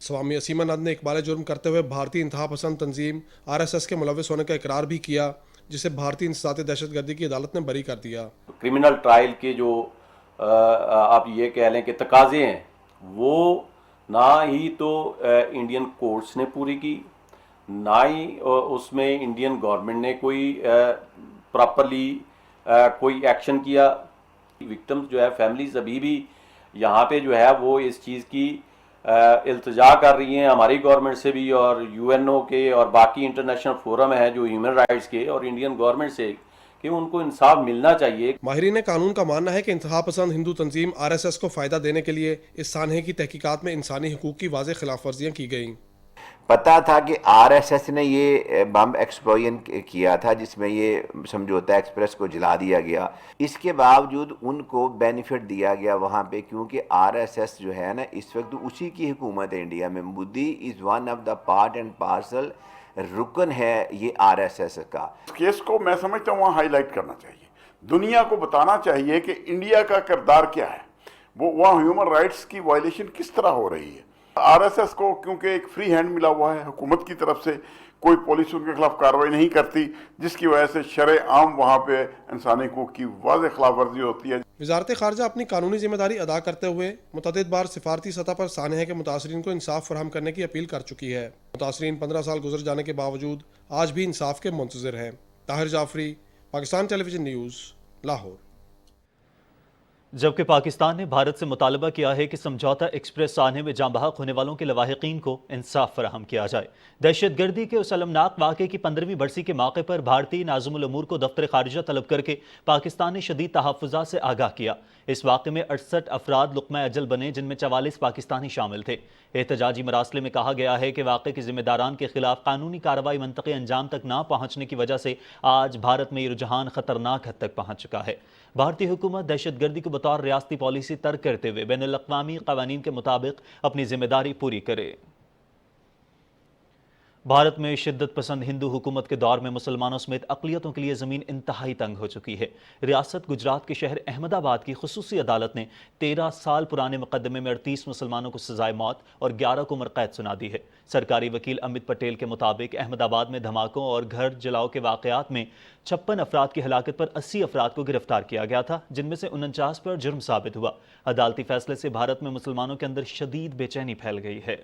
स्वामी असीमानंद ने इकबाल जुर्म करते हुए भारतीय इंतहा पसंद तंजीम RSS के मुलविस होने का इकरार भी किया, जिसे भारतीय इंसदाद दहशतगर्दी की अदालत ने बरी कर दिया। क्रिमिनल ट्रायल के जो आप ये कह लें कि तकाजे हैं, वो ना ही तो इंडियन कोर्ट्स ने पूरी की, ना ही उसमें इंडियन गवर्नमेंट ने कोई प्रॉपरली कोई एक्शन किया। विक्टिम्स जो है, फैमिलीज अभी भी यहाँ पे जो है वो इस चीज़ की इल्तिजा कर रही हैं हमारी गवर्नमेंट से भी, और UNO के और बाकी इंटरनेशनल फोरम है जो ह्यूमन राइट्स के, और इंडियन गवर्नमेंट से कि उनको इंसाफ मिलना चाहिए। माहिरीन कानून का मानना है कि इंतहा पसंद हिंदू तंजीम RSS को फ़ायदा देने के लिए इस सानहे की तहकीकात में इंसानी हुकूक की वाज़ेह खिलाफ वर्जियाँ की गईं। पता था कि RSS ने ये बम एक्सप्लोजन किया था जिसमें ये समझौता एक्सप्रेस को जला दिया गया। इसके बावजूद उनको बेनिफिट दिया गया वहाँ पे, क्योंकि RSS जो है ना इस वक्त उसी की हुकूमत है इंडिया में। Modi is one of the part and parcel रुकन है ये RSS का। इस केस को मैं समझता हूँ वहाँ हाईलाइट करना चाहिए। दुनिया को बताना चाहिए कि इंडिया का किरदार क्या है, वो वहाँ ह्यूमन राइट्स की वायलेशन किस तरह हो रही है। आरएसएस को क्योंकि एक फ्री हैंड मिला हुआ है हुकूमत की तरफ से, कोई पुलिस उनके खिलाफ कार्रवाई नहीं करती, जिसकी वजह से शरे आम वहाँ पे इंसानी हकूक़ की वाज़ेह खिलाफ वर्जी होती है। वजारत खारजा अपनी कानूनी जिम्मेदारी अदा करते हुए मुतअद्दिद बार सिफारती सतह पर सानहे के मुतासरीन को इंसाफ फराहम करने की अपील कर चुकी है। मुतासरीन 15 साल गुजर जाने के बावजूद आज भी इंसाफ के मुंतज़िर हैं। Tahir Jafri, Pakistan television news, Lahore. जबकि पाकिस्तान ने भारत से मुतालबा किया है कि समझौता एक्सप्रेस सानहे में जाँ बहक होने वालों के लवाहिकीन को इंसाफ फराहम किया जाए। दहशत गर्दी के उस अलमनाक वाक़े की 15वीं बरसी के मौके पर भारतीय नाज़िमुल उमूर को दफ्तर खारिजा तलब करके पाकिस्तान ने शदीद तहफ़्फ़ुज़ात से आगाह किया। इस वाक़े में 68 अफराद लुक़मा अजल बने, जिनमें 44 पाकिस्तानी शामिल थे। एहतजाजी मरासले में कहा गया है कि वाक़े के ज़िम्मेदारान के खिलाफ कानूनी कार्रवाई मंतक़े अंजाम तक ना पहुँचने की वजह से आज भारत में ये रुझान ख़तरनाक हद तक पहुँच चुका है। भारतीय हुकूमत दहशत गर्दी को बतौर रियासती पॉलिसी तर्क करते हुए बैनुल अक़वामी क़वानीन के मुताबिक अपनी जिम्मेदारी पूरी करे। भारत में शिद्दत पसंद हिंदू हुकूमत के दौर में मुसलमानों समेत अक़लियतों के लिए ज़मीन इंतहाई तंग हो चुकी है। रियासत गुजरात के शहर अहमदाबाद की खुसूसी अदालत ने 13 साल पुराने मुकदमे में 38 मुसलमानों को सजाए मौत और 11 को उम्र कैद सुना दी है। सरकारी वकील अमित पटेल के मुताबिक अहमदाबाद में धमाकों और घर जलाओ के वाक़यात में 56 अफराद की हलाकत पर 80 अफराद को गिरफ्तार किया गया था, जिनमें से 49 पर जुर्म साबित हुआ। अदालती फैसले से भारत में मुसलमानों के अंदर शदीद बेचैनी फैल गई है।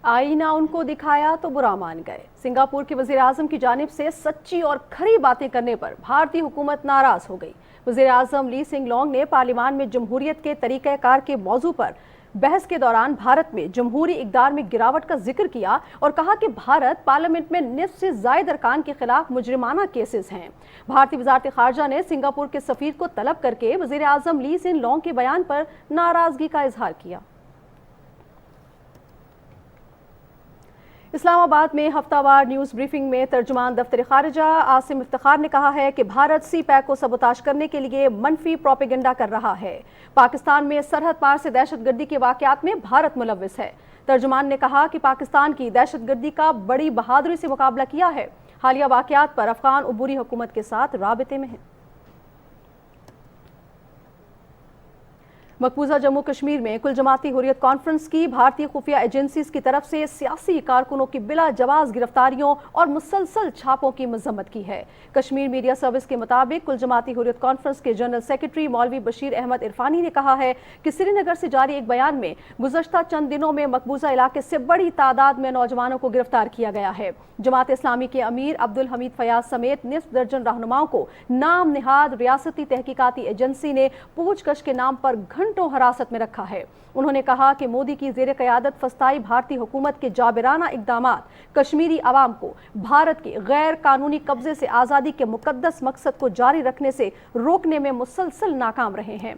आईना उनको दिखाया तो बुरा मान गए। सिंगापुर के वज़ीर आज़म की जानिब से सच्ची और खरी बातें करने पर भारतीय हुकूमत नाराज हो गई। वज़ीर आज़म ली सिंग लॉन्ग ने पार्लियामान में जमहूरियत के तरीक़ाकार के मौजू पर बहस के दौरान भारत में जमहूरी इक़दार में गिरावट का जिक्र किया और कहा कि भारत पार्लियामेंट में निस्फ से ज़ायद अरकान के खिलाफ मुजरिमाना केसेस हैं। भारतीय वज़ारत ख़ारजा ने सिंगापुर के सफ़ीर को तलब करके वज़ीर आज़म ली सिंग लॉन्ग के बयान पर नाराज़गी का इजहार किया। इस्लामाबाद में हफ्तावार न्यूज़ ब्रीफिंग में तर्जुमान दफ्तर खारिजा आसिम इफ्तिखार ने कहा है कि भारत सी पैक को सबोताश करने के लिए मनफी प्रोपेगेंडा कर रहा है। पाकिस्तान में सरहद पार से दहशतगर्दी के वाक़यात में भारत मुलव्विस है। तर्जुमान ने कहा कि पाकिस्तान की दहशतगर्दी का बड़ी बहादुरी से मुकाबला किया है। हालिया वाक़यात पर अफगान उबूरी हुकूमत के साथ राबिते में है। मकबूजा जम्मू कश्मीर में कुल जमाती हुर्रियत कॉन्फ्रेंस की भारतीय खुफिया एजेंसीज की तरफ से सियासी कारकुनों की बिला जवाज गिरफ्तारियों और मुसलसल छापों की मजम्मत की है। कश्मीर मीडिया सर्विस के मुताबिक कुल जमाती हुर्रियत कॉन्फ्रेंस के जनरल सेक्रेटरी मौलवी बशीर अहमद इरफानी ने कहा है कि श्रीनगर से जारी एक बयान में गुज़श्ता चंद दिनों में मकबूजा इलाके से बड़ी तादाद में नौजवानों को गिरफ्तार किया गया है। जमात इस्लामी के अमीर अब्दुल हमीद फयाज समेत निस्फ दर्जन रहनुमाओं को नाम निहाद रियासती तहकीकाती एजेंसी ने पूछगछ के नाम पर घंटों हिरासत में रखा है। उन्होंने कहा कि मोदी की ज़ेर क़यादत फस्ताई भारतीय हुकूमत के जाबिराना इक़दामात कश्मीरी आवाम को भारत के गैर कानूनी कब्जे से आज़ादी के मुकद्दस मकसद को जारी रखने से रोकने में मुसलसल नाकाम रहे हैं।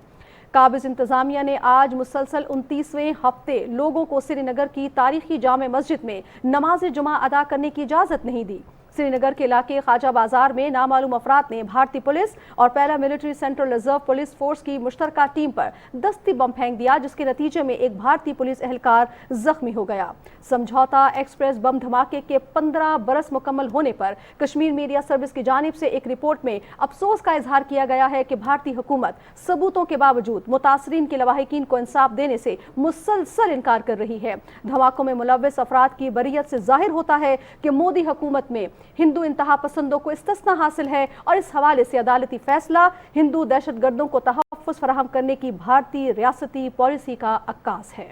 काबिज इंतजामिया ने आज मुसलसल 29वें हफ्ते लोगों को श्रीनगर की तारीखी जामे मस्जिद में नमाज जुमा अदा करने की इजाज़त नहीं दी। श्रीनगर के इलाके ख्वाजा बाजार में नामालूम अफराद ने भारतीय पुलिस और para military central reserve police force की मुश्तरका टीम पर दस्ती बम फेंक दिया, जिसके नतीजे में एक भारतीय पुलिस एहलकार जख्मी हो गया। समझौता एक्सप्रेस बम धमाके के 15 बरस मुकम्मल होने पर कश्मीर मीडिया सर्विस की जानिब से एक रिपोर्ट में अफसोस का इजहार किया गया है कि भारतीय हुकूमत सबूतों के बावजूद मुतासरीन के लवाहिकीन को इंसाफ देने से मुसलसल इनकार कर रही है। धमाकों में मुलव्विस अफराद की बरियत से जाहिर होता है कि मोदी हुकूमत में हिंदू इंतहा पसंदों को इस्तिस्ना हासिल है और इस हवाले से अदालती फैसला हिंदू दहशतगर्दों को तहफ़्फ़ुज़ फराहम करने की भारतीय रियासती पॉलिसी का अक्कास है।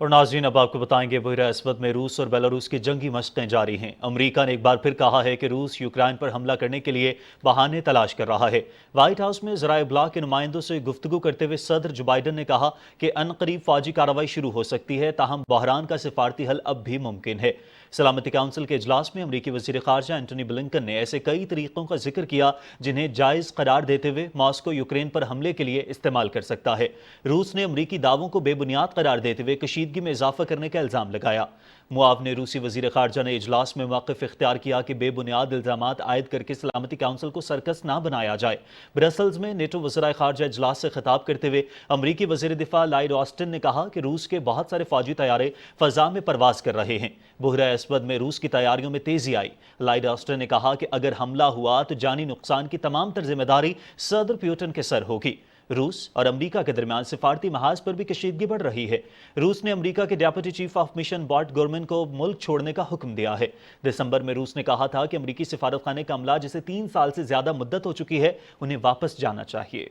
और नाज़रीन, अब आपको बताएंगे बहरा अस्वद में रूस और बेलारूस की जंगी मशक़ें जारी हैं। अमेरिका ने एक बार फिर कहा है कि रूस यूक्रेन पर हमला करने के लिए बहाने तलाश कर रहा है। व्हाइट हाउस में ज़राए इब्लाग के नुमाइंदों से गुफ्तगू करते हुए सदर जो बाइडन ने कहा कि अनकरीब फौजी कार्रवाई शुरू हो सकती है, ताहम बहरान का सिफारती हल अब भी मुमकिन है। सलामती काउंसिल के इजलास में अमरीकी वज़ीर ख़ारजा एंटनी ब्लिंकन ने ऐसे कई तरीक़ों का जिक्र किया जिन्हें जायज़ करार देते हुए मॉस्को यूक्रेन पर हमले के लिए इस्तेमाल कर सकता है। रूस ने अमरीकी दावों को बेबुनियाद करार देते हुए कशीदगी में इजाफा करने का इल्ज़ाम लगाया। मुआवने रूसी वज़ीर ख़ारजा ने इजलास में मौक़िफ़ इख्तियार किया कि बेबुनियाद इल्ज़ामात आयद करके सलामती काउंसिल को सरकस ना बनाया जाए। ब्रसल्स में नेटो वज़राए ख़ारजा इजलास से खिताब करते हुए अमरीकी वज़ीर दिफा लॉयड ऑस्टिन ने कहा कि रूस के बहुत सारे फ़ौजी तैयारे फ़ज़ा में परवाज़ कर रहे हैं। बहरा एसवद में रूस की तैयारियों में तेजी आई। लॉयड ऑस्टिन ने कहा कि अगर हमला हुआ तो जानी नुकसान की तमाम तर जिम्मेदारी सदर पुतिन के सर होगी। रूस और अमेरिका के दरमियान सिफारती महाज पर भी कशीदगी बढ़ रही है। रूस ने अमेरिका के deputy chief of mission Bart Gorman को मुल्क छोड़ने का हुक्म दिया है। दिसंबर में रूस ने कहा था कि अमेरिकी सिफारतखाने का अमला, जिसे 3 साल से ज्यादा मुद्दत हो चुकी है, उन्हें वापस जाना चाहिए।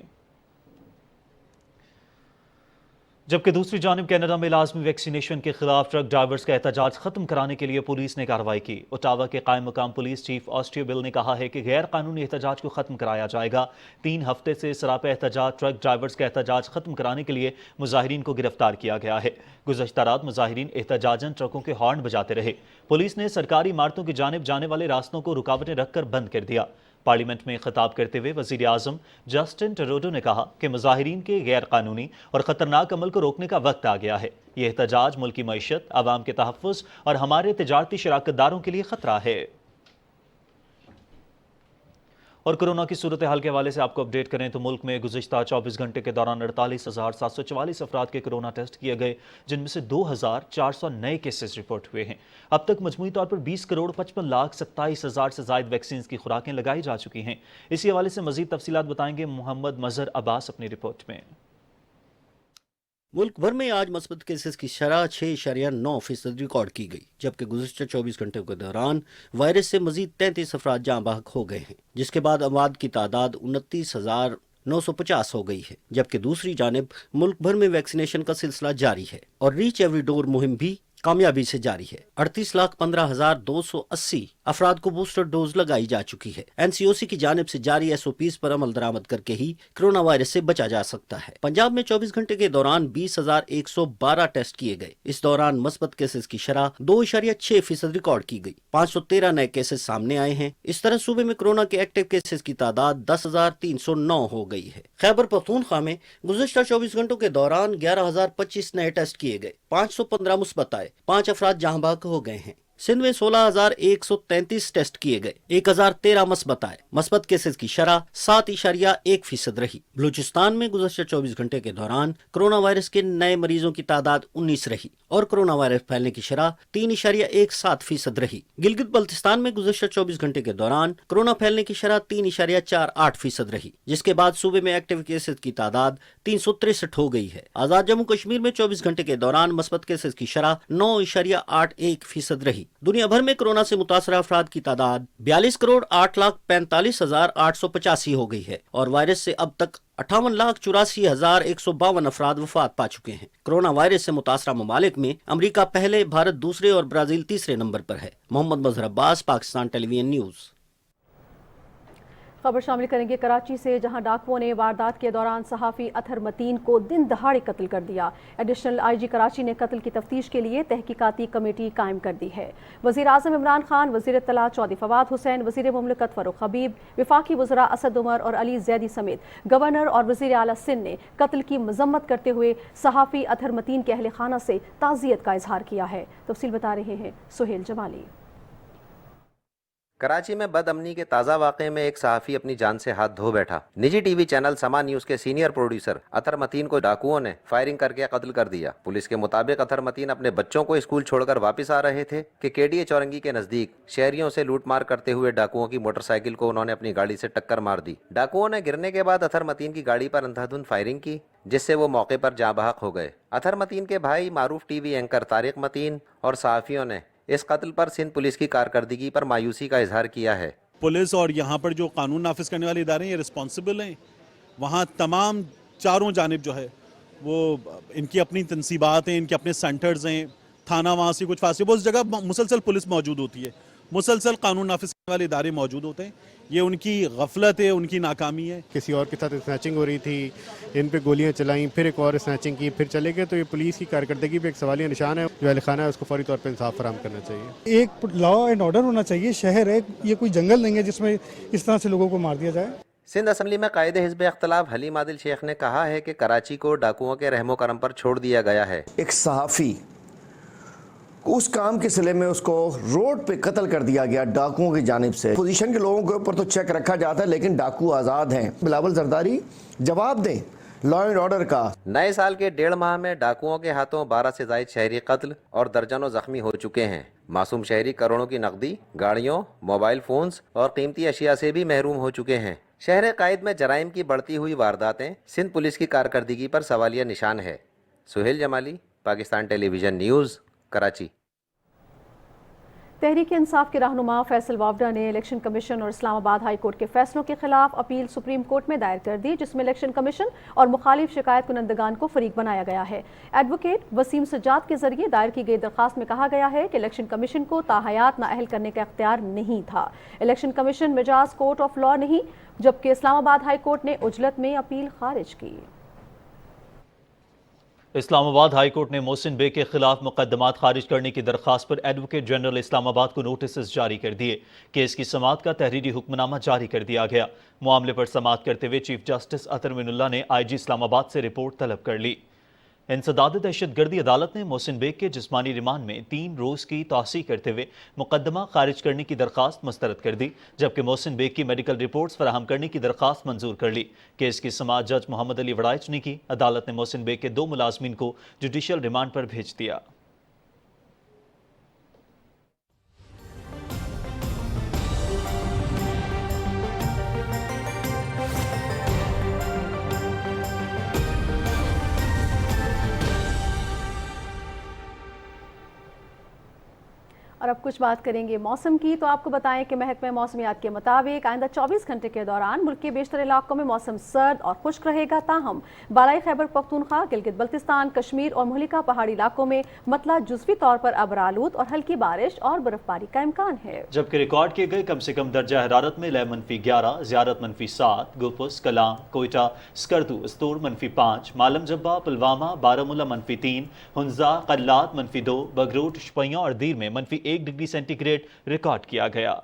जबकि दूसरी जानिब कनाडा में लाजमी वैक्सीनेशन के खिलाफ ट्रक ड्राइवर्स का एहतजाज खत्म कराने के लिए पुलिस ने कार्रवाई की। ओटावा के कायम मुकाम पुलिस चीफ ऑस्टियो बिल ने कहा है कि गैर कानूनी एहतजाज को खत्म कराया जाएगा। 3 हफ्ते से सरापा एहतजाज ट्रक ड्राइवर्स का एहतजाज खत्म कराने के लिए मुजाहिरीन को गिरफ्तार किया गया है। गुज़श्ता रात मुजाहिरीन एहतजाजन ट्रकों के हॉर्न बजाते रहे। पुलिस ने सरकारी इमारतों की जानिब जाने वाले रास्तों को रुकावटें रखकर बंद कर दिया। पार्लियामेंट में खिताब करते हुए वज़ीर आज़म जस्टिन ट्रूडो ने कहा कि मुजाहिरीन के गैर कानूनी और ख़तरनाक अमल को रोकने का वक्त आ गया है। यह एहतजाज मुल्क की मईशत, आवाम के तहफ़्फ़ुज़ और हमारे तिजारती शराकतदारों के लिए ख़तरा है। और कोरोना की सूरत हाल के हवाले से आपको अपडेट करें तो मुल्क में गुज़श्ता 24 घंटे के दौरान 48,744 अफराद के कोरोना टेस्ट किए गए, जिनमें से 2,400 नए केसेस रिपोर्ट हुए हैं। अब तक मजमूई तौर पर 20,55,27,000 से ज़ायद वैक्सीन की खुराकें लगाई जा चुकी हैं। इसी हवाले से मज़ीद तफसीलात बताएंगे मोहम्मद मज़हर अब्बास अपनी रिपोर्ट में। मुल्क भर में आज मस्बत केसेस की शरह 6.9% रिकॉर्ड की गई, जबकि गुज़श्ता 24 घंटे के दौरान वायरस से मजीद 33 अफराद जाँ बहक हो गए हैं, जिसके बाद अमवात की तादाद 29,950 हो गई है। जबकि दूसरी जानिब मुल्क भर में वैक्सीनेशन का सिलसिला जारी है और रीच एवरी डोर मुहिम भी कामयाबी से जारी है। 38,15,280 अफराद को बूस्टर डोज लगाई जा चुकी है। NCOC की जानिब से जारी SOPs पर अमल दरामद करके ही कोरोना वायरस से बचा जा सकता है। पंजाब में 24 घंटे के दौरान 20,112 टेस्ट किए गए। इस दौरान मस्बत केसेस की शरह 2.6% रिकॉर्ड की गई। 513 नए केसेस सामने आए हैं। इस तरह सूबे में कोरोना के एक्टिव केसेस की तादाद 10,309 हो गई है। खैबर पख्तूनख्वा में गुज़श्ता 24 घंटों के दौरान 11,025 नए टेस्ट किए गए। 515 मुस्बत आए। 5 अफराद जहां बहक हो गए हैं। सिंध में 16,133 टेस्ट किए गए। 1,013 मस्बत आए। मस्बत केसेस की शरह 7.1% रही। बलूचिस्तान में गुज़श्ता 24 घंटे के दौरान कोरोना वायरस के नए मरीजों की तादाद 19 रही और कोरोना वायरस फैलने की शरह 3.17% रही। गिलगित बल्तिस्तान में गुज़श्ता 24 घंटे के दौरान कोरोना फैलने की शरह 3.48% रही, जिसके बाद सूबे में एक्टिव केसेस की तादाद 363 हो गई है। आजाद जम्मू कश्मीर में 24 घंटे के दौरान मस्बत केसेस की शरह 9.81% रही। दुनिया भर में कोरोना से मुतासर अफराद की तादाद 42,08,45,885 हो गई है और वायरस से अब तक 58,84,152 अफराद वफात पा चुके हैं। कोरोना वायरस से मुतासरा ममालिक में अमेरिका पहले, भारत दूसरे और ब्राजील तीसरे नंबर पर है। Mohammad Mazhar Abbas, Pakistan television news. खबर शामिल करेंगे कराची से, जहां डाकुओं ने वारदात के दौरान सहाफ़ी अतहर मतीन को दिन दहाड़े कत्ल कर दिया। एडिशनल IG कराची ने कत्ल की तफ्तीश के लिए तहकीकाती कमेटी कायम कर दी है। वज़ीर आज़म इमरान खान, वज़ीर इत्तला चौधरी फवाद हुसैन, वज़ीर मुमलिकत फ़ारूक हबीब, वफाकी वज़रा असद उमर और अली ज़ैदी समेत गवर्नर और वज़ीर आला सिंध ने कत्ल की मजम्मत करते हुए सहाफ़ी अतहर मतीन के अहल खाना से ताज़ियत का इजहार किया है। तफसील बता रहे हैं सुहेल जमाली। कराची में बदअमनी के ताज़ा वाक़े में एक सहाफ़ी अपनी जान से हाथ धो बैठा। निजी टीवी चैनल समा न्यूज़ के सीनियर प्रोड्यूसर अतहर मतीन को डाकुओं ने फायरिंग करके कत्ल कर दिया। पुलिस के मुताबिक अतहर मतीन अपने बच्चों को स्कूल छोड़कर वापस आ रहे थे कि KDA चौरंगी के नज़दीक शहरियों से लूटमार करते हुए डाकुओं की मोटरसाइकिल को उन्होंने अपनी गाड़ी से टक्कर मार दी। डाकुओं ने गिरने के बाद अतहर मतीन की गाड़ी पर अंधाधुंध फायरिंग की, जिससे वो मौके पर जाँ बहक हो गए। अतहर मतीन के भाई मारूफ टीवी एंकर तारिक मतीन और सहाफ़ियों ने इस कत्ल पर सिंध पुलिस की कारकर्दगी पर मायूसी का इजहार किया है। पुलिस और यहाँ पर जो कानून नाफिज करने वाले इदारे हैं ये रिस्पॉन्सिबल हैं। वहाँ तमाम चारों जानिब जो है वो इनकी अपनी तनसीबात हैं, इनके अपने सेंटर्स हैं, थाना वहाँ से कुछ फासिल, उस जगह मुसलसल पुलिस मौजूद होती है, मुसलसल कानून नाफिज करने वाले इदारे मौजूद होते हैं। ये उनकी गफलत है, उनकी नाकामी है। किसी और के साथ स्नैचिंग हो रही थी, इन पे गोलियां चलाई, फिर एक और स्नैचिंग की, फिर चले गए, तो ये पुलिस की कारकर्दगी पे एक सवालिया निशान है। जो अहल खाना है उसको फौरी तौर पे इंसाफ फराहम करना चाहिए। एक लॉ एंड ऑर्डर होना चाहिए। शहर है, ये कोई जंगल नहीं है जिसमें इस तरह से लोगों को मार दिया जाए। सिंध असम्बली में कायदे हिज़्ब इख्तिलाफ हलीम आदिल शेख ने कहा है कि कराची को डाकुओं के रहमो करम पर छोड़ दिया गया है। एक सहाफ़ी उस काम के सिले में उसको रोड पे कत्ल कर दिया गया डाकुओं की जानिब से। पोजीशन के लोगों के ऊपर तो चेक रखा जाता है, लेकिन डाकू आज़ाद हैं। बिलावल जरदारी जवाब दें लॉ एंड ऑर्डर का। नए साल के 1.5 माह में डाकुओं के हाथों 12 से ज़ायद शहरी कत्ल और दर्जनों जख्मी हो चुके हैं। मासूम शहरी करोड़ों की नकदी, गाड़ियों, मोबाइल फोन्स और कीमती अशिया से भी महरूम हो चुके हैं। शहर कायद में जराइम की बढ़ती हुई वारदातें सिंध पुलिस की कारकर्दगी पर सवालिया निशान है। Suhail Jamali, Pakistan television news, Karachi. तहरीक इंसाफ के रहनुमा फैसल वावडा ने इलेक्शन कमीशन और इस्लामाबाद हाई कोर्ट के फैसलों के खिलाफ अपील सुप्रीम कोर्ट में दायर कर दी, जिसमें इलेक्शन कमीशन और मुखालिफ शिकायत कुनंदगान को फरीक बनाया गया है। एडवोकेट वसीम सज्जाद के जरिए दायर की गई दरखास्त में कहा गया है कि इलेक्शन कमीशन को ताहयात नाअहल करने का इख्तियार नहीं था। इलेक्शन कमीशन मिजाज कोर्ट ऑफ लॉ नहीं, जबकि इस्लामाबाद हाई कोर्ट ने उजलत में अपील खारिज की। इस्लामाबाद हाई कोर्ट ने मोहसिन बेग के खिलाफ मुकदमात खारिज करने की दरखास्त पर एडवोकेट जनरल इस्लामाबाद को नोटिस जारी कर दिए। केस की समाअत का तहरीरी हुक्मनामा जारी कर दिया गया। मामले पर समाअत करते हुए चीफ जस्टिस अतर मिनुल्लाह ने IG इस्लामाबाद से रिपोर्ट तलब कर ली। इंसदाद दहशतगर्दी अदालत ने मोहसिन बेग के जिस्मानी रिमांड में 3 रोज़ की तौसीह करते हुए मुकदमा खारिज करने की दरखास्त मुस्तरद कर दी, जबकि मोहसिन बेग की मेडिकल रिपोर्ट्स फराहम करने की दरखास्त मंजूर कर ली। केस की समाअत जज मोहम्मद अली वड़ाइच ने की। अदालत ने मोहसिन बेग के 2 मुलाजमीन को जुडिशल रिमांड पर भेज दिया। और अब कुछ बात करेंगे मौसम की। तो आपको बताएं कि महकमे मौसमियात के मुताबिक आइंदा 24 घंटे के दौरान मुल्क के बेशतर इलाकों में मौसम सर्द और खुश्क रहेगा। ताहम बालाई खैबर पख्तूनख्वा, गिलगित बल्तिस्तान, कश्मीर और मुहलिका पहाड़ी इलाकों में मतला जुज़वी तौर पर अबरालूद और हल्की बारिश और बर्फबारी का इम्कान है। जबकि रिकॉर्ड किए गए कम से कम दर्जा हरारत में लय -11, ज़ियारत -7, गुलपुस, कलाम, कोयटा, स्कर्दू, स्तूर -5, मालम जब्बा, पुलवामा, बारामूला -3, हुंजा, कल्लात -2, बगरूट, शपैया और दीर में -1 डिग्री सेंटीग्रेड रिकॉर्ड किया गया।